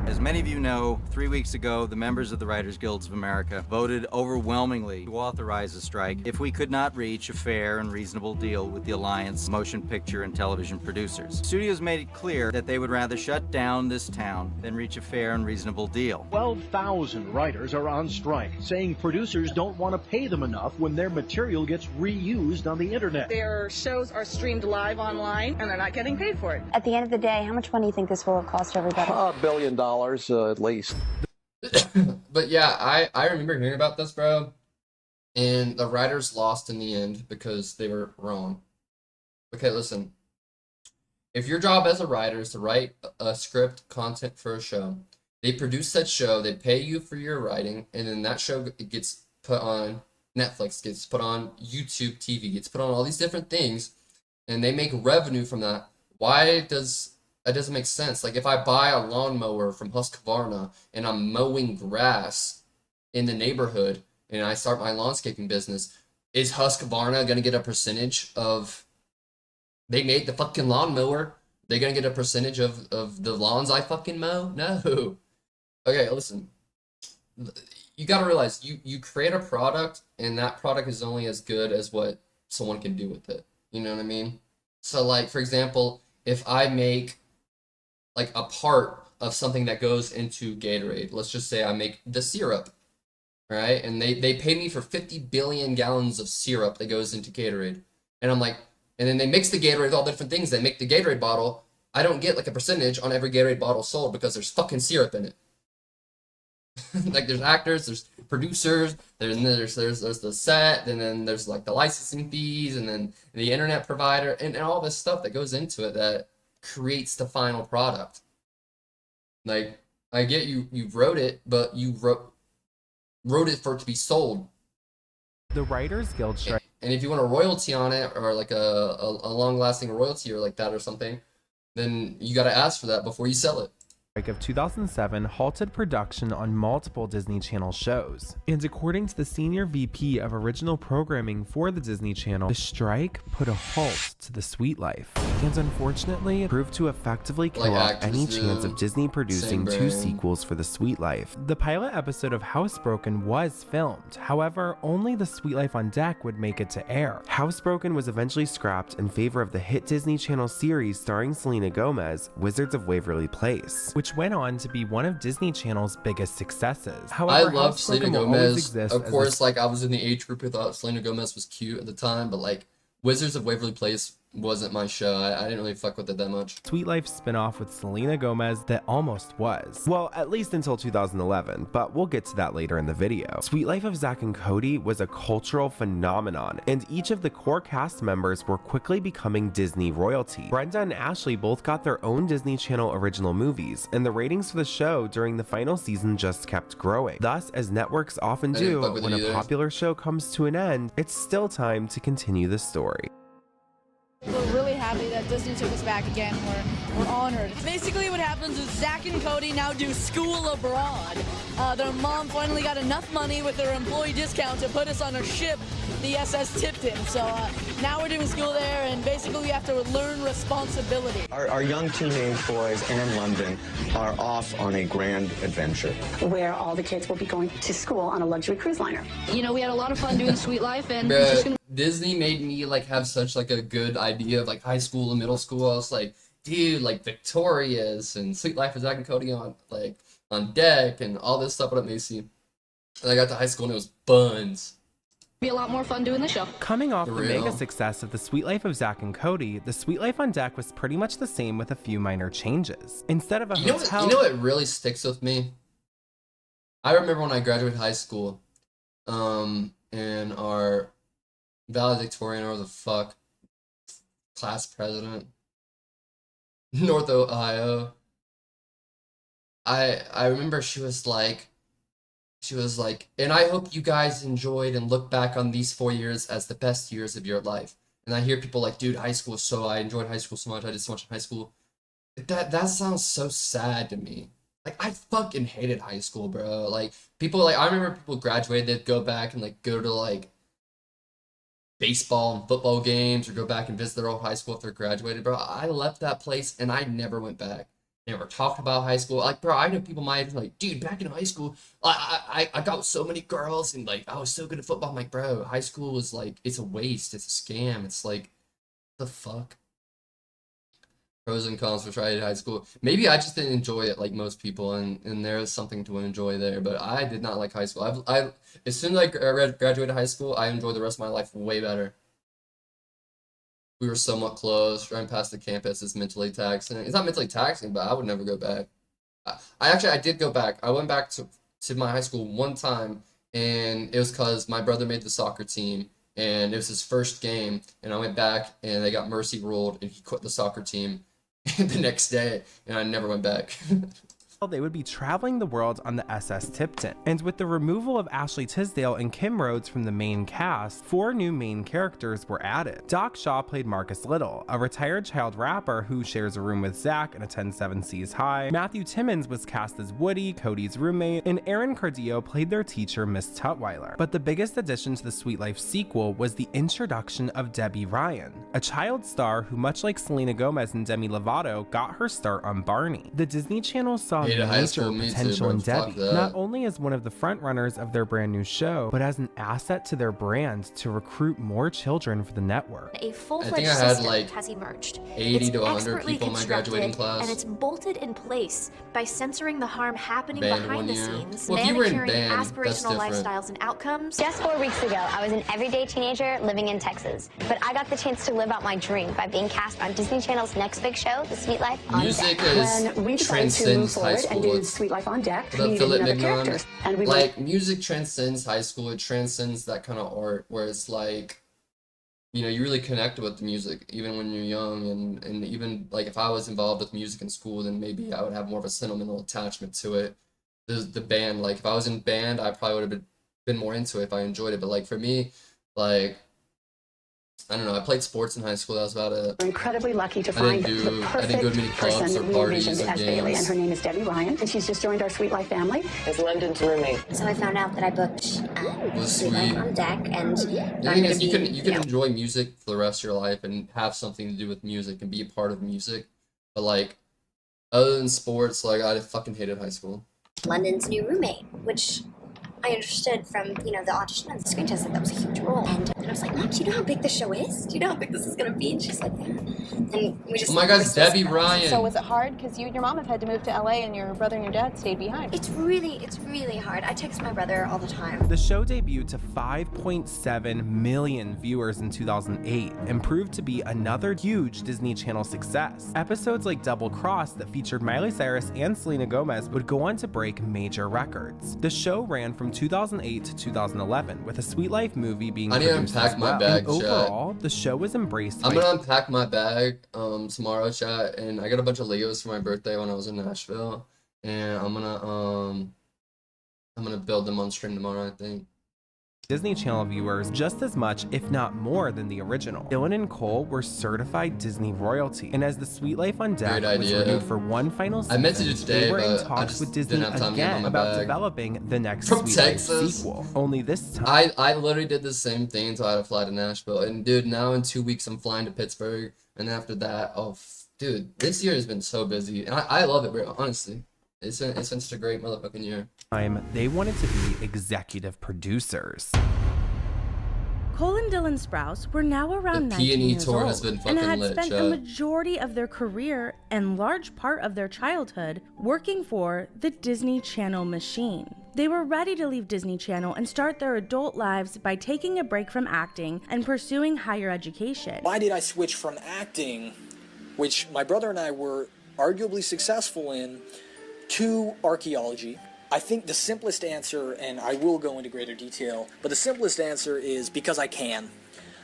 Speaker 8: As many of you know, 3 weeks ago, the members of the Writers Guilds of America voted overwhelmingly to authorize a strike if we could not reach a fair and reasonable deal with the Alliance motion picture and television producers. Studios made it clear that they would rather shut down this town than reach a fair and reasonable deal.
Speaker 9: 12,000 writers are on strike, saying producers don't want to pay them enough when their material gets reused on the internet.
Speaker 10: Their shows are streamed live online, and they're not getting paid for it.
Speaker 26: At the end of the day, how much money do you think this will cost everybody?
Speaker 8: $1 billion at least.
Speaker 2: But yeah, I remember hearing about this, bro. And the writers lost in the end because they were wrong. Okay, listen. If your job as a writer is to write a script, content for a show, they produce that show, they pay you for your writing, and then that show gets put on Netflix, gets put on YouTube TV, gets put on all these different things, and they make revenue from that. Why does that doesn't make sense? Like if I buy a lawnmower from Husqvarna and I'm mowing grass in the neighborhood and I start my landscaping business, is Husqvarna gonna get a percentage of? They made the fucking lawnmower. They gonna get a percentage of the lawns I fucking mow? No. Okay, listen. You gotta realize you create a product and that product is only as good as what someone can do with it. You know what I mean? So like for example, if I make like a part of something that goes into Gatorade. Let's just say I make the syrup, right? And they pay me for 50 billion gallons of syrup that goes into Gatorade. And I'm like, and then they mix the Gatorade with all different things. They make the Gatorade bottle. I don't get like a percentage on every Gatorade bottle sold because there's fucking syrup in it. Like there's actors, there's producers, there's the set, and then there's like the licensing fees, and then the internet provider, and all this stuff that goes into it that creates the final product. Like I get you wrote it, but you wrote it for it to be sold.
Speaker 4: The Writers Guild strike.
Speaker 2: And if you want a royalty on it, or like a long-lasting royalty or like that or something, then you got to ask for that before you sell it.
Speaker 4: Of 2007 halted production on multiple Disney Channel shows. And according to the senior VP of original programming for the Disney Channel, the strike put a halt to The Sweet Life. And unfortunately, it proved to effectively kill off any chance of Disney producing 2 sequels for The Sweet Life. The pilot episode of Housebroken was filmed. However, only The Sweet Life on Deck would make it to air. Housebroken was eventually scrapped in favor of the hit Disney Channel series starring Selena Gomez, Wizards of Waverly Place, which went on to be one of Disney Channel's biggest successes. However,
Speaker 2: I love Selena Gomez. Of course, like I was in the age group who thought Selena Gomez was cute at the time, but like Wizards of Waverly Place wasn't my show. I didn't really fuck with it that much.
Speaker 4: Sweet Life spinoff with Selena Gomez that almost was. Well, at least until 2011, but we'll get to that later in the video. Sweet Life of Zack and Cody was a cultural phenomenon, and each of the core cast members were quickly becoming Disney royalty. Brenda and Ashley both got their own Disney Channel original movies, and the ratings for the show during the final season just kept growing. Thus, as networks often do, when a popular show comes to an end, it's still time to continue the story.
Speaker 18: We're really happy that Disney took us back again. We're honored. Basically what happens is Zack and Cody now do school abroad. Their mom finally got enough money with their employee discount to put us on a ship, the SS Tipton. So now we're doing school there, and basically we have to learn responsibility.
Speaker 27: Our young teenage boys in London are off on a grand adventure,
Speaker 16: where all the kids will be going to school on a luxury cruise liner.
Speaker 18: You know, we had a lot of fun doing Sweet Life, and
Speaker 2: it's just gonna... Disney made me like have such like a good idea of like high school and middle school. I was like, dude, like Victorious and Sweet Life of Zack and Cody on Deck and all this stuff at Macy. And I got to high school and it was buns.
Speaker 18: Be a lot more fun doing the show.
Speaker 4: Coming off the mega success of The Sweet Life of Zack and Cody, The Sweet Life on Deck was pretty much the same with a few minor changes. Instead of a hotel...
Speaker 2: You know what really sticks with me? I remember when I graduated high school, and our valedictorian, or the fuck, class president, North Ohio. I remember she was like, and I hope you guys enjoyed and look back on these 4 years as the best years of your life. And I hear people like, dude, I enjoyed high school so much. I did so much in high school. That sounds so sad to me. Like, I fucking hated high school, bro. Like, people, like, I remember people graduated, they'd go back and, like, go to, like, baseball and football games or go back and visit their old high school if they're graduated, bro. I left that place and I never went back. Never talked about high school. Like, bro, I know people my age like, dude, back in high school, I got so many girls and, like, I was so good at football. I'm like, bro, high school was, like, it's a waste. It's a scam. It's like, the fuck? Pros and cons for trying high school. Maybe I just didn't enjoy it like most people, and there is something to enjoy there. But I did not like high school. As soon as I graduated high school, I enjoyed the rest of my life way better. We were somewhat close. Driving past the campus is mentally taxing. It's not mentally taxing, but I would never go back. I did go back. I went back to my high school one time, and it was because my brother made the soccer team, and it was his first game, and I went back, and they got mercy ruled, and he quit the soccer team the next day, and I never went back.
Speaker 4: They would be traveling the world on the SS Tipton. And with the removal of Ashley Tisdale and Kim Rhodes from the main cast, 4 new main characters were added. Doc Shaw played Marcus Little, a retired child rapper who shares a room with Zack and attends 7 Seas High. Matthew Timmons was cast as Woody, Cody's roommate, and Aaron Cardillo played their teacher, Miss Tutwiler. But the biggest addition to the Sweet Life sequel was the introduction of Debbie Ryan, a child star who, much like Selena Gomez and Demi Lovato, got her start on Barney. The Disney Channel saw major potential in Debbie, not only as one of the frontrunners of their brand new show, but as an asset to their brand to recruit more children for the network.
Speaker 22: A full-fledged system has emerged.
Speaker 2: 80 to 100 people in my graduating class.
Speaker 22: And it's bolted in place by censoring the harm happening behind the scenes,
Speaker 2: well, manicuring
Speaker 22: aspirational lifestyles and outcomes.
Speaker 7: Just 4 weeks ago, I was an everyday teenager living in Texas, but I got the chance to live out my dream by being cast on Disney Channel's next big show, The Sweet Life on
Speaker 2: Music
Speaker 7: Deck.
Speaker 2: When we transcends high school.
Speaker 7: Sweet Life on Deck.
Speaker 2: Music transcends high school. It transcends that kind of art where it's like, you know, you really connect with the music even when you're young, and even like if I was involved with music in school, then maybe I would have more of a sentimental attachment to it. The band, like if I was in band, I probably would have been more into it if I enjoyed it. But like for me, like, I don't know, I played sports in high school. That was about it.
Speaker 7: We're incredibly lucky to find the perfect person we envisioned as Bailey, and her name is Debbie Ryan, and she's just joined our Sweet Life family.
Speaker 11: Is London's roommate.
Speaker 7: So I found out that I booked
Speaker 2: Sweet Life
Speaker 7: on Deck, and
Speaker 2: the thing is, you can enjoy music for the rest of your life and have something to do with music and be a part of music. But like, other than sports, like I fucking hated high school.
Speaker 7: London's new roommate, which I understood from, you know, the audition and the screen test that was a huge role. And I was like, Mom, do you know how big the show is? Do you know how big this is going to be? And she's like, yeah. And we just...
Speaker 2: Oh my God, it's Debbie Ryan.
Speaker 23: So was it hard? Because you and your mom have had to move to LA and your brother and your dad stayed behind.
Speaker 7: It's really hard. I text my brother all the time.
Speaker 4: The show debuted to 5.7 million viewers in 2008 and proved to be another huge Disney Channel success. Episodes like Double Cross that featured Miley Cyrus and Selena Gomez would go on to break major records. The show ran from 2008 to 2011, with a Sweet Life movie being produced as well.
Speaker 2: Bag,
Speaker 4: overall, the show was embraced.
Speaker 2: I'm gonna unpack my bag tomorrow, chat, and I got a bunch of Legos for my birthday when I was in Nashville, and I'm gonna build them on stream tomorrow, I think.
Speaker 4: Disney Channel viewers just as much, if not more, than the original. Dylan and Cole were certified Disney royalty, and as the Sweet Life on Deck was renewed for one final season,
Speaker 2: I meant to do today,
Speaker 4: they were in
Speaker 2: but
Speaker 4: talks with Disney again about developing the next
Speaker 2: From
Speaker 4: Sweet
Speaker 2: Texas.
Speaker 4: Life sequel. Only this time,
Speaker 2: I literally did the same thing until I had to fly to Nashville, and dude, now in 2 weeks I'm flying to Pittsburgh, and after that, dude, this year has been so busy, and I love it, bro. Honestly, it's been such a great motherfucking year.
Speaker 4: They wanted to be executive producers.
Speaker 1: Cole and Dylan Sprouse were now around 19 years old and had spent a majority of their career and large part of their childhood working for the Disney Channel machine. They were ready to leave Disney Channel and start their adult lives by taking a break from acting and pursuing higher education.
Speaker 12: Why did I switch from acting, which my brother and I were arguably successful in, to archaeology? I think the simplest answer, and I will go into greater detail, but the simplest answer is because I can.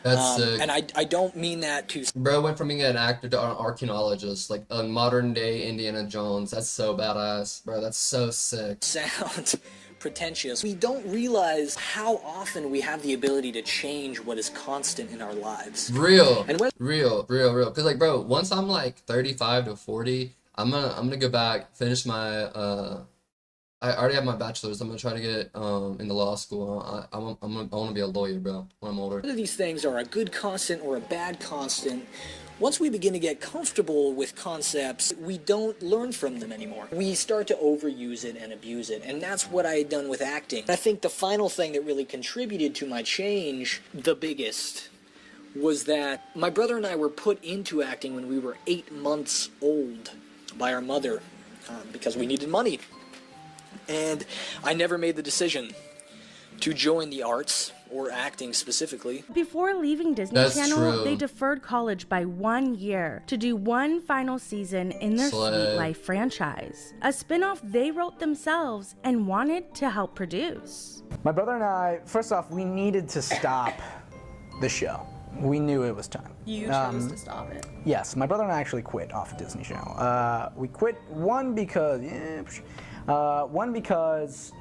Speaker 2: That's sick.
Speaker 12: And I don't mean that to...
Speaker 2: Bro went from being an actor to an archaeologist, like a modern day Indiana Jones. That's so badass, bro. That's so sick.
Speaker 12: Sound pretentious. We don't realize how often we have the ability to change what is constant in our lives.
Speaker 2: Real.
Speaker 12: And when...
Speaker 2: Real. Cause like, bro, once I'm like 35 to 40, I'm gonna go back, finish my I already have my bachelor's. I'm gonna try to get into law school. I want to be a lawyer, bro, when I'm older.
Speaker 12: Whether these things are a good constant or a bad constant, once we begin to get comfortable with concepts, we don't learn from them anymore. We start to overuse it and abuse it, and that's what I had done with acting. I think the final thing that really contributed to my change, the biggest, was that my brother and I were put into acting when we were 8 months old by our mother because we needed money. And I never made the decision to join the arts, or acting specifically.
Speaker 1: Before leaving Disney Channel, they deferred college by 1 year to do one final season in their Sweet Life franchise, a spin-off they wrote themselves and wanted to help produce.
Speaker 11: My brother and I, first off, we needed to stop the show. We knew it was time.
Speaker 13: You chose to stop it?
Speaker 11: Yes, my brother and I actually quit off of Disney Channel. We quit, one because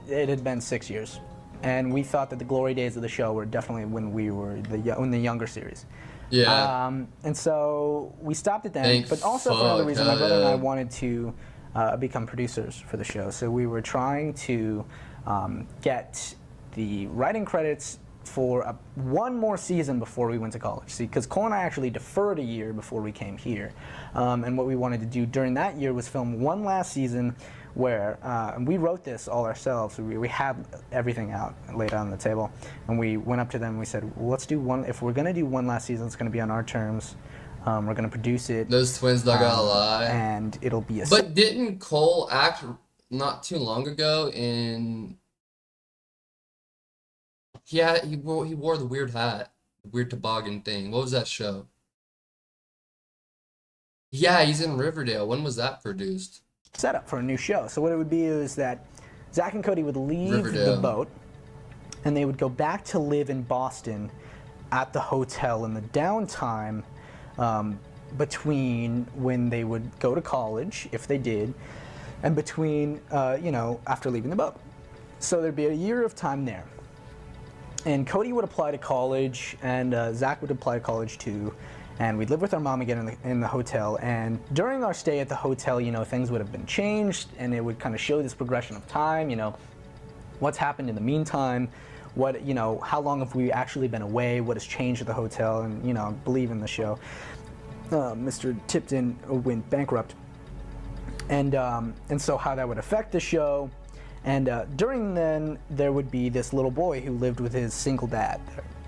Speaker 11: it had been 6 years. And we thought that the glory days of the show were definitely when we were in the younger series.
Speaker 2: Yeah.
Speaker 11: And so we stopped it then. But also for another reason, my brother and I wanted to become producers for the show. So we were trying to get the writing credits for one more season before we went to college. See, because Cole and I actually deferred a year before we came here. And what we wanted to do during that year was film one last season where we wrote this all ourselves. We had everything out, laid out on the table, and we went up to them and we said, well, let's do one. If we're going to do one last season, it's going to be on our terms. We're going to produce it.
Speaker 2: Those twins not gonna lie.
Speaker 11: And it'll be a...
Speaker 2: But didn't Cole act not too long ago in... Yeah, he wore the weird hat, the weird toboggan thing. What was that show? Yeah, he's in Riverdale. When was that produced?
Speaker 11: Set up for a new show. So what it would be is that Zack and Cody would leave the boat and they would go back to live in Boston at the hotel in the downtime between when they would go to college, if they did, and between, after leaving the boat. So there'd be a year of time there. And Cody would apply to college and Zack would apply to college too. And we'd live with our mom again in the hotel. And during our stay at the hotel, things would have been changed, and it would kind of show this progression of time, what's happened in the meantime, how long have we actually been away, what has changed at the hotel, and, I believe in the show, Mr. Tipton went bankrupt. And so how that would affect the show. And during then, there would be this little boy who lived with his single dad.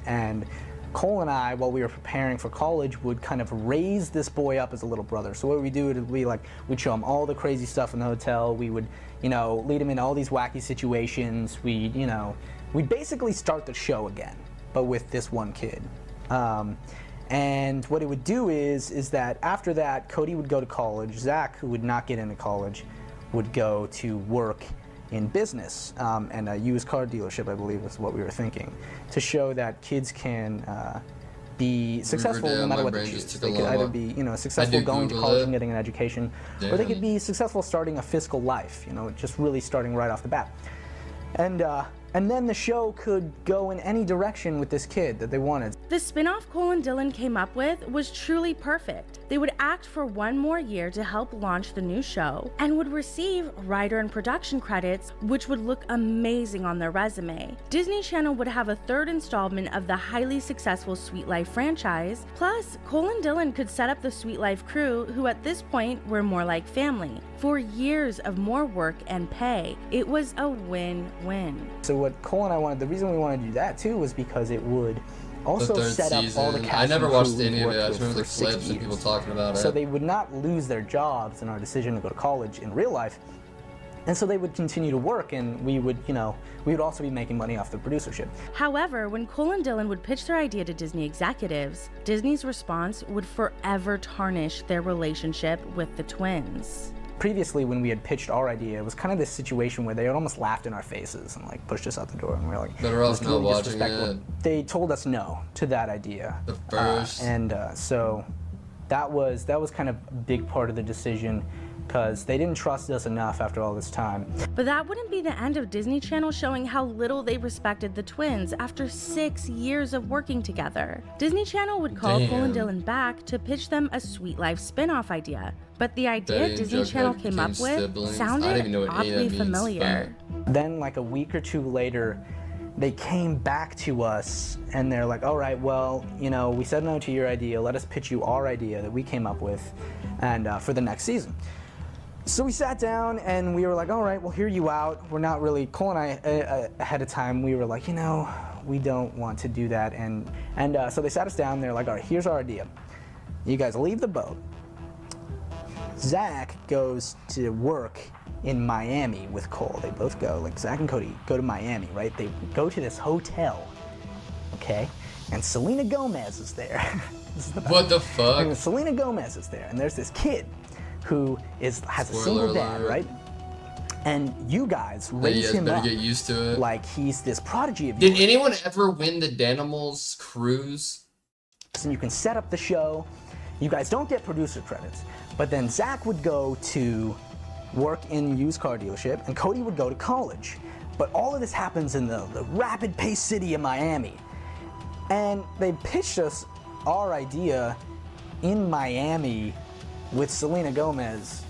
Speaker 11: And Cole and I, while we were preparing for college, would kind of raise this boy up as a little brother. So what we do would be like, we'd show him all the crazy stuff in the hotel. We would, lead him in all these wacky situations. We'd basically start the show again, but with this one kid. And what it would do is that after that, Cody would go to college. Zack, who would not get into college, would go to work in business, and a used car dealership, I believe, is what we were thinking, to show that kids can be successful no matter what they choose. They could either be, successful going to college and getting an education, or they could be successful starting a fiscal life, just really starting right off the bat. And then the show could go in any direction with this kid that they wanted.
Speaker 1: The spin-off Cole and Dylan came up with was truly perfect. They would act for one more year to help launch the new show and would receive writer and production credits, which would look amazing on their resume. Disney Channel would have a third installment of the highly successful Sweet Life franchise. Plus, Cole and Dylan could set up the Sweet Life crew, who at this point were more like family. For years of more work and pay, it was a win-win.
Speaker 11: So what Cole and I wanted, the reason we wanted to do that too was because it would also set up all the cast.
Speaker 2: I never watched any of it. I just remember the clips and people talking about it.
Speaker 11: So they would not lose their jobs in our decision to go to college in real life. And so they would continue to work, and we would also be making money off the producership.
Speaker 1: However, when Cole and Dylan would pitch their idea to Disney executives, Disney's response would forever tarnish their relationship with the twins.
Speaker 11: previously when we had pitched our idea, it was kind of this situation where they had almost laughed in our faces and like pushed us out the door, and we were like,
Speaker 2: better off
Speaker 11: "This is
Speaker 2: not
Speaker 11: really
Speaker 2: watching
Speaker 11: disrespectful."
Speaker 2: it.
Speaker 11: They told us no to that idea.
Speaker 2: The first.
Speaker 11: So that was kind of a big part of the decision, because they didn't trust us enough after all this time.
Speaker 1: But that wouldn't be the end of Disney Channel showing how little they respected the twins after 6 years of working together. Disney Channel would call Cole and Dylan back to pitch them a Sweet Life spin-off idea. But the idea Disney Channel came up with sounded oddly familiar.
Speaker 11: Then like a week or two later, they came back to us and they're like, all right, well, you know, we said no to your idea. Let us pitch you our idea that we came up with and for the next season. So we sat down and we were like, all right, we'll hear you out. We're not really, Cole and I, ahead of time, we were like, you know, we don't want to do that. And so they sat us down. They're like, all right, here's our idea. You guys leave the boat. Zack goes to work in Miami with Cole. They both go, like Zack and Cody go to Miami, right? They go to this hotel, okay? And Selena Gomez is there.
Speaker 2: What the fuck?
Speaker 11: And Selena Gomez is there, and there's this kid who has a single dad, right? And you guys raise him up
Speaker 2: get used to it.
Speaker 11: Like he's this prodigy of yours.
Speaker 2: Did anyone ever win the Danimals cruise?
Speaker 11: And you can set up the show. You guys don't get producer credits, but then Zack would go to work in a used car dealership, and Cody would go to college. But all of this happens in the rapid-paced city of Miami. And they pitched us our idea in Miami with Selena Gomez.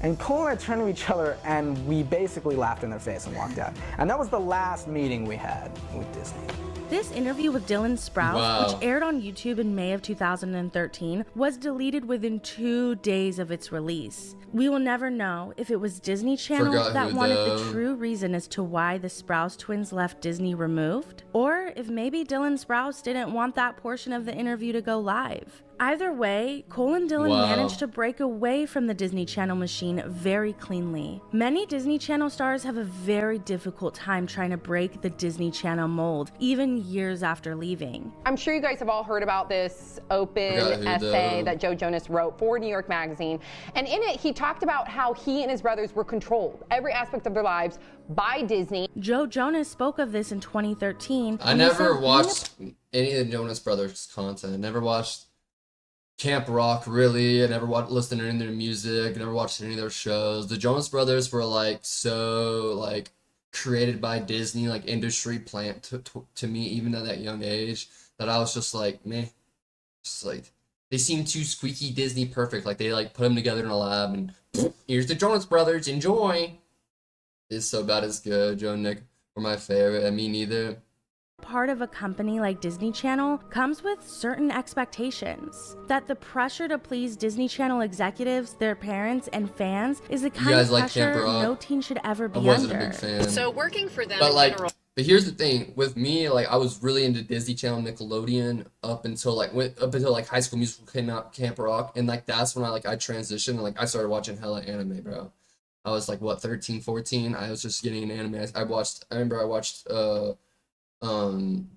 Speaker 11: And Cole and I turned to each other and we basically laughed in their face and walked out. And that was the last meeting we had with Disney.
Speaker 1: This interview with Dylan Sprouse, which aired on YouTube in May of 2013, was deleted within 2 days of its release. We will never know if it was Disney Channel that wanted the true reason as to why the Sprouse twins left Disney removed, or if maybe Dylan Sprouse didn't want that portion of the interview to go live. Either way, Cole and Dylan managed to break away from the Disney Channel machine very cleanly. Many Disney Channel stars have a very difficult time trying to break the Disney Channel mold, even years after leaving.
Speaker 13: I'm sure you guys have all heard about this open essay that Joe Jonas wrote for New York Magazine. And in it, he talked about how he and his brothers were controlled, every aspect of their lives, by Disney.
Speaker 1: Joe Jonas spoke of this in 2013.
Speaker 2: I never watched any of the Jonas Brothers content. I never watched Camp Rock, really. I never listened to any of their music. I never watched any of their shows. The Jonas Brothers were like so like created by Disney, like industry plant to me, even at that young age, that I was just like, meh. Just like, they seem too squeaky Disney perfect. Like they like put them together in a lab and here's the Jonas Brothers, enjoy. It's So Bad It's Good. Joe and Nick were my favorite. Me neither.
Speaker 1: Part of a company like Disney Channel comes with certain expectations. That the pressure to please Disney Channel executives, their parents, and fans is the kind of pressure no teen should ever be under.
Speaker 2: I wasn't a big fan.
Speaker 3: So working for them
Speaker 2: but
Speaker 3: in
Speaker 2: like,
Speaker 3: general.
Speaker 2: But here's the thing with me, like I was really into Disney Channel, Nickelodeon up until High School Musical came out, Camp Rock, and like that's when I transitioned and like I started watching hella anime, bro. I was like 13, 14. I was just getting an anime. I remember I watched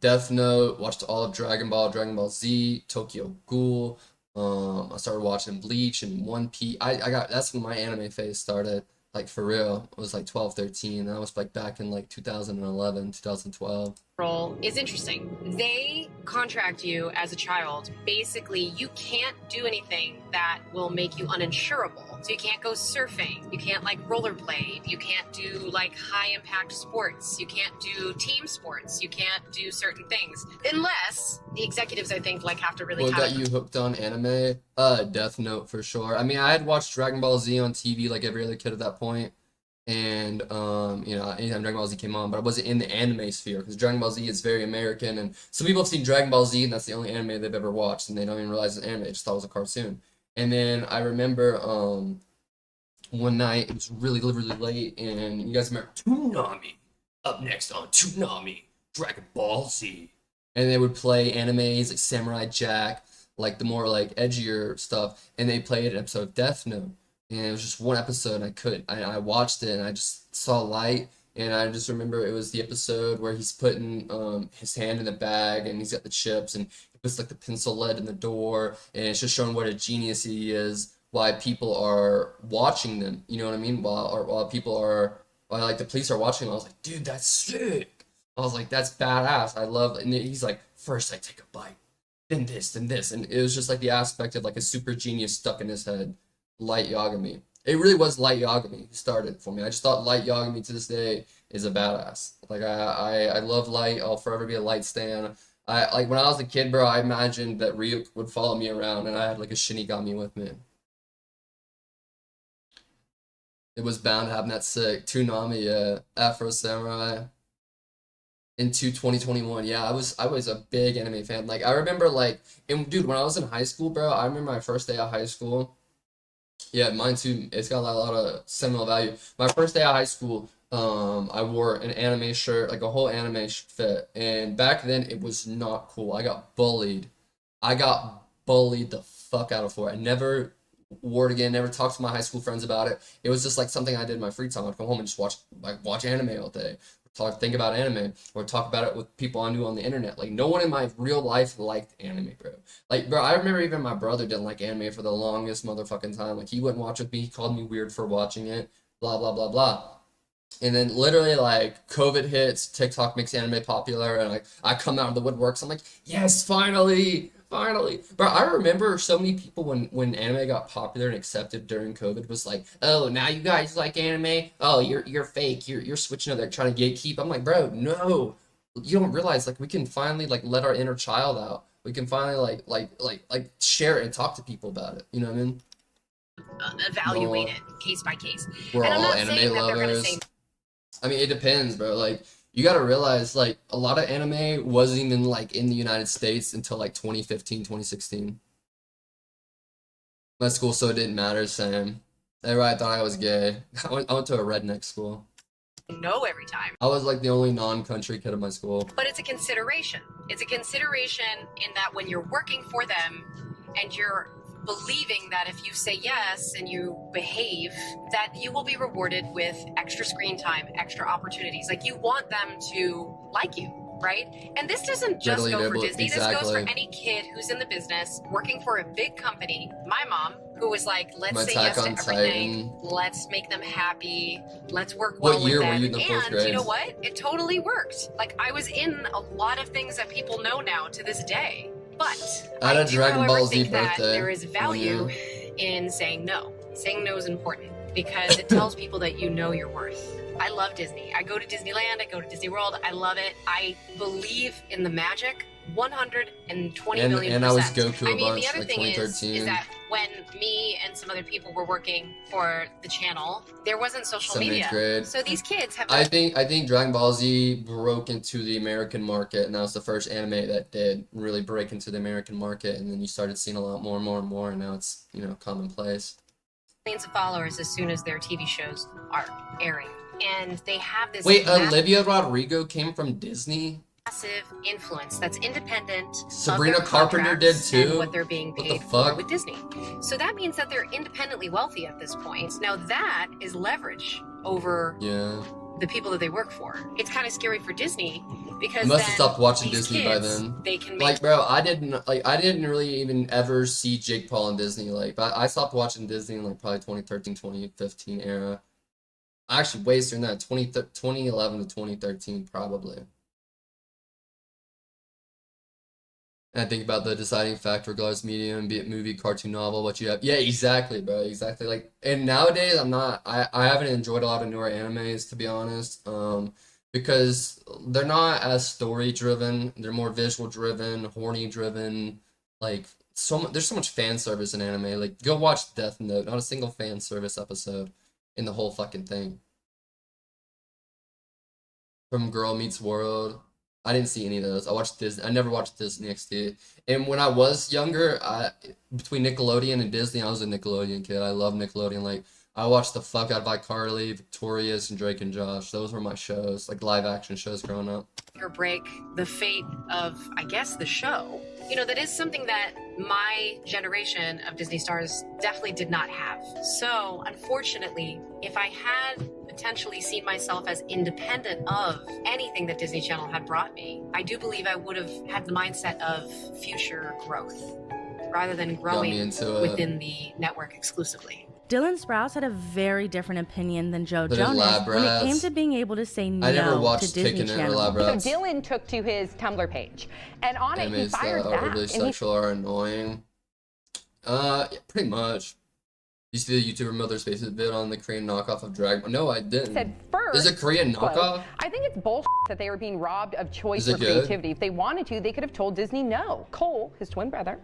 Speaker 2: Death Note, watched all of Dragon Ball Z, Tokyo Ghoul. I started watching Bleach and One Piece. That's when my anime phase started, like for real. It was like 12, 13. That was like back in like 2011, 2012.
Speaker 3: Role is interesting. They contract you as a child. Basically, you can't do anything that will make you uninsurable. So you can't go surfing. You can't like rollerblade. You can't do like high impact sports. You can't do team sports. You can't do certain things unless the executives, I think, like have to really.
Speaker 2: What got you hooked on anime? Death Note for sure. I mean, I had watched Dragon Ball Z on TV like every other kid at that point. And, anytime Dragon Ball Z came on, but I wasn't in the anime sphere because Dragon Ball Z is very American. And some people have seen Dragon Ball Z and that's the only anime they've ever watched. And they don't even realize it's an anime. They just thought it was a cartoon. And then I remember one night, it was really, really late. And you guys remember Toonami up next on Toonami, Dragon Ball Z. And they would play animes like Samurai Jack, like the more like edgier stuff. And they played an episode of Death Note. And it was just one episode, and I watched it, and I just saw light, and I just remember it was the episode where he's putting his hand in the bag, and he's got the chips, and he puts like the pencil lead in the door, and it's just showing what a genius he is why people are watching them. You know what I mean? While like the police are watching them, I was like, dude, that's sick. I was like, that's badass. I love it. And he's like, first I take a bite, then this, and it was just like the aspect of like a super genius stuck in his head. Light Yagami. It really was Light Yagami who started it for me. I just thought Light Yagami to this day is a badass. Like I love Light. I'll forever be a Light stan. I like when I was a kid, bro, I imagined that Ryuk would follow me around and I had like a Shinigami with me. It was bound to happen. That sick. Toonami, Afro Samurai. Into 2021, yeah, I was a big anime fan. Like I remember, like, and dude, when I was in high school, bro, I remember my first day of high school. Yeah, mine too. It's got a lot of sentimental value. My first day of high school, I wore an anime shirt, like a whole anime fit, and back then it was not cool. I got bullied. The fuck out of for it. I never wore it again. Never talked to my high school friends about it. It was just like something I did in my free time. I'd come home and just watch anime all day. Think about anime, or talk about it with people I knew on the internet. Like, no one in my real life liked anime, bro. Like, bro, I remember even my brother didn't like anime for the longest motherfucking time. Like, he wouldn't watch with me. He called me weird for watching it. Blah, blah, blah, blah. And then literally, like, COVID hits, TikTok makes anime popular, and like I come out of the woodworks. I'm like, yes, finally. Bro, I remember so many people when anime got popular and accepted during COVID was like, oh, now you guys like anime? Oh, you're fake. You're switching up there trying to gatekeep. I'm like, bro, no. You don't realize, like, we can finally, like, let our inner child out. We can finally, like share it and talk to people about it. You know what I mean?
Speaker 3: Evaluate it case by case.
Speaker 2: We're
Speaker 3: and I'm
Speaker 2: all
Speaker 3: not
Speaker 2: anime
Speaker 3: saying that they're gonna
Speaker 2: lovers.
Speaker 3: say
Speaker 2: I mean, it depends, bro. Like, you gotta realize, like, a lot of anime wasn't even, like, in the United States until, like, 2015, 2016. My school, so it didn't matter, Sam. Everybody thought I was gay. I went to a redneck school.
Speaker 3: no every time.
Speaker 2: I was, like, the only non-country kid in my school.
Speaker 3: But it's a consideration. It's a consideration in that when you're working for them and you're believing that if you say yes and you behave, that you will be rewarded with extra screen time, extra opportunities. Like, you want them to like you, right? And this doesn't just go for Disney.
Speaker 2: Exactly.
Speaker 3: This goes for any kid who's in the business, working for a big company. My mom, who was like, let's say yes to everything. Let's make them happy. Let's work well with them.
Speaker 2: What year were you in the fourth grade?
Speaker 3: And you know what? It totally worked. Like, I was in a lot of things that people know now to this day. But
Speaker 2: I had a Dragon Ball Z
Speaker 3: think that
Speaker 2: birthday.
Speaker 3: there is value in saying no. Saying no is important because it tells people that you know your worth. I love Disney. I go to Disneyland. I go to Disney World. I love it. I believe in the magic 120 million%.
Speaker 2: And I was Goku
Speaker 3: I
Speaker 2: a
Speaker 3: mean,
Speaker 2: bunch,
Speaker 3: the other
Speaker 2: like
Speaker 3: thing
Speaker 2: 2013.
Speaker 3: is that when me and some other people were working for the channel, there wasn't social
Speaker 2: 7th, 8th
Speaker 3: media.
Speaker 2: grade.
Speaker 3: So these kids have...
Speaker 2: I think Dragon Ball Z broke into the American market, and that was the first anime that did really break into the American market, and then you started seeing a lot more and more and more, and now it's, you know, commonplace.
Speaker 3: Millions of followers as soon as their TV shows are airing. And they have this...
Speaker 2: Wait, Olivia Rodrigo came from Disney?
Speaker 3: Massive influence that's independent.
Speaker 2: Sabrina
Speaker 3: of their
Speaker 2: Carpenter did
Speaker 3: contracts
Speaker 2: too?
Speaker 3: and what they're being
Speaker 2: What
Speaker 3: paid
Speaker 2: the
Speaker 3: for
Speaker 2: fuck?
Speaker 3: with Disney. So that means that they're independently wealthy at this point. Now that is leverage over the people that they work for. It's kind of scary for Disney because
Speaker 2: I must have
Speaker 3: then
Speaker 2: stopped watching
Speaker 3: these
Speaker 2: Disney by
Speaker 3: kids,
Speaker 2: then.
Speaker 3: They can
Speaker 2: Like, bro, I didn't really even ever see Jake Paul in Disney. Like, but I stopped watching Disney in like probably 2013, 2015 era. Actually, way sooner than that, 2011 to 2013 probably. And I think about the deciding factor, regardless medium, be it movie, cartoon, novel, what you have. Yeah, exactly, bro, exactly. Like, and nowadays I haven't enjoyed a lot of newer animes, to be honest, because they're not as story driven. They're more visual driven, horny driven. Like, there's so much fan service in anime. Like, go watch Death Note. Not a single fan service episode in the whole fucking thing. From Girl Meets World. I didn't see any of those. I watched Disney. I never watched Disney XD. And when I was younger, between Nickelodeon and Disney, I was a Nickelodeon kid. I love Nickelodeon. Like, I watched the fuck out of iCarly, Victorious, and Drake and Josh. Those were my shows, like live action shows growing up.
Speaker 3: Or break the fate of, I guess, the show. You know, that is something that my generation of Disney stars definitely did not have. So, unfortunately, if I had potentially seen myself as independent of anything that Disney Channel had brought me, I do believe I would have had the mindset of future growth. rather than growing within the network exclusively.
Speaker 1: Dylan Sprouse had a very different opinion than Joe
Speaker 2: But
Speaker 1: Jonas
Speaker 2: Lab
Speaker 1: when it
Speaker 2: Rats.
Speaker 1: came to being able to say no
Speaker 2: I never watched
Speaker 1: to Disney
Speaker 2: Kickin' It or
Speaker 1: Channel.
Speaker 2: Lab Rats.
Speaker 13: So Dylan took to his Tumblr page, and on it he
Speaker 2: Animes
Speaker 13: fired
Speaker 2: that
Speaker 13: back.
Speaker 2: are overly
Speaker 13: and he
Speaker 2: sexual are annoying. Yeah, pretty much. You see the YouTuber Mother Spaces vid on the Korean knockoff of Dragon? No, I didn't.
Speaker 13: said first,
Speaker 2: There's a Korean
Speaker 13: quote,
Speaker 2: knockoff?
Speaker 13: I think it's bullshit that they were being robbed of choice
Speaker 2: Is
Speaker 13: or
Speaker 2: it good?
Speaker 13: creativity. If they wanted to, they could have told Disney no. Cole, his twin brother,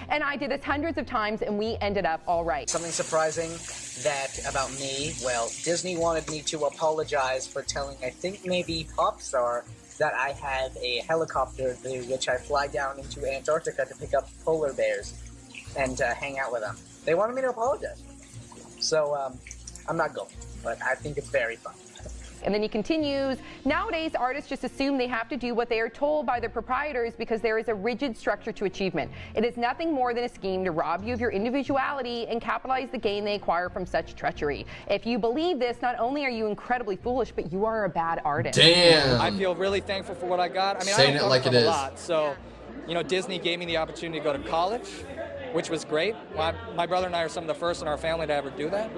Speaker 13: and I did this hundreds of times, and we ended up all right.
Speaker 14: Something surprising about me, well, Disney wanted me to apologize for telling, I think maybe Popstar, that I have a helicopter through which I fly down into Antarctica to pick up polar bears and hang out with them. They wanted me to apologize. So, I'm not going, but I think it's very fun.
Speaker 13: And then he continues, nowadays artists just assume they have to do what they are told by their proprietors because there is a rigid structure to achievement. It is nothing more than a scheme to rob you of your individuality and capitalize the gain they acquire from such treachery. If you believe this, not only are you incredibly foolish, but you are a bad artist.
Speaker 2: Damn.
Speaker 15: I feel really thankful for what I got. I mean,
Speaker 2: Saying
Speaker 15: I
Speaker 2: it
Speaker 15: don't
Speaker 2: like
Speaker 15: come
Speaker 2: it
Speaker 15: from a
Speaker 2: is.
Speaker 15: lot, so Disney gave me the opportunity to go to college, which was great. My brother and I are some of the first in our family to ever do that.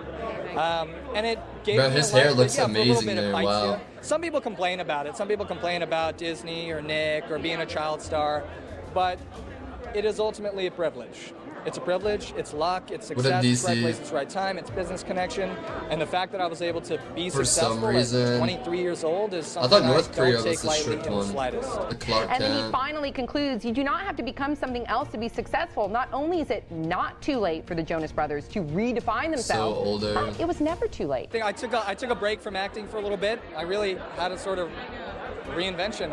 Speaker 15: And it gave me
Speaker 2: his
Speaker 15: a life
Speaker 2: hair looks
Speaker 15: for a little
Speaker 2: amazing
Speaker 15: bit of
Speaker 2: there,
Speaker 15: heights
Speaker 2: wow.
Speaker 15: here. Some people complain about it. Some people complain about Disney or Nick or being a child star, but it is ultimately a privilege. It's a privilege, it's luck, it's success, it's right place, it's right time, it's business connection, and the fact that I was able to be
Speaker 2: For some
Speaker 15: successful
Speaker 2: reason,
Speaker 15: at 23 years old is
Speaker 2: I
Speaker 15: something
Speaker 2: thought North Korea
Speaker 15: don't
Speaker 2: was
Speaker 15: take
Speaker 2: the
Speaker 15: lightly
Speaker 2: strict
Speaker 15: in the
Speaker 2: one.
Speaker 15: slightest.
Speaker 2: The Clark
Speaker 13: And then he
Speaker 2: Kent.
Speaker 13: finally concludes, you do not have to become something else to be successful. Not only is it not too late for the Jonas Brothers to redefine themselves,
Speaker 2: older.
Speaker 13: but it was never too late.
Speaker 15: I took a break from acting for a little bit. I really had a sort of reinvention,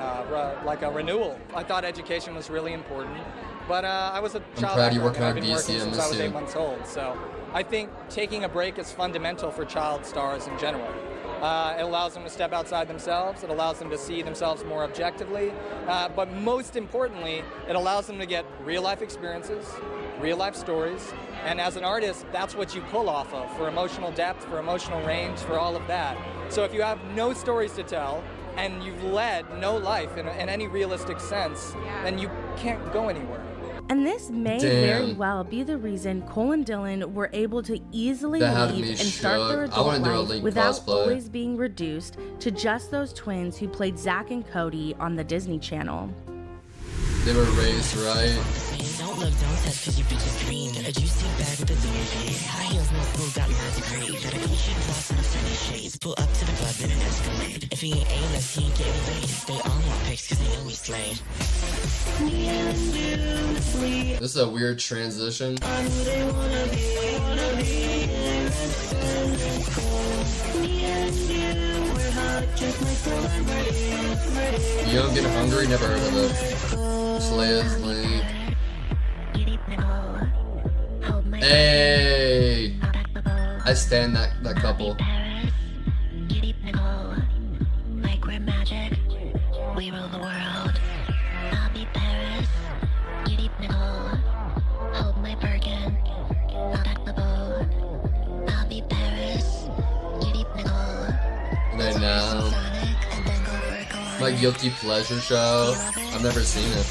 Speaker 15: like a renewal. I thought education was really important. But I was a child
Speaker 2: proud you're
Speaker 15: actor.
Speaker 2: working
Speaker 15: I've
Speaker 2: on
Speaker 15: been
Speaker 2: DC,
Speaker 15: working
Speaker 2: I
Speaker 15: since
Speaker 2: miss
Speaker 15: I was
Speaker 2: you.
Speaker 15: 8 months old. So I think taking a break is fundamental for child stars in general. It allows them to step outside themselves. It allows them to see themselves more objectively. But most importantly, it allows them to get real-life experiences, real-life stories. And as an artist, that's what you pull off of for emotional depth, for emotional range, for all of that. So if you have no stories to tell, and you've led no life in any realistic sense, then you can't go anywhere.
Speaker 1: And this may very well be the reason Cole and Dylan were able to easily leave and start their adult life without always being reduced to just those twins who played Zack and Cody on the Disney Channel.
Speaker 2: They were raised right.
Speaker 17: Don't look, don't touch, cause your bitch is green. A juicy bag with a Louis V. High heels, no school, got my degree. Got a cushion gloss and a sunny shades. Pull up to the club in an Escalade. If he ain't A-list, he ain't getting laid. They all want pics cause they know we slayed.
Speaker 2: This is a weird transition. You don't get hungry? Never heard of it. Slayers League. Hey! I stand that couple.
Speaker 17: Like we're magic, we rule the world. I'll be Paris, you deep Nicole. Hold my Birkin, not at the boat. I'll be Paris, you deep Nicole.
Speaker 2: Right now. My guilty pleasure show. I've never seen it.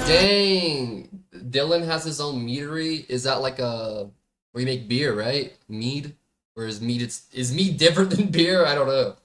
Speaker 2: Dang! Dylan has his own meadery. Is that like a where you make beer, right? Mead? Or is mead is mead different than beer? I don't know.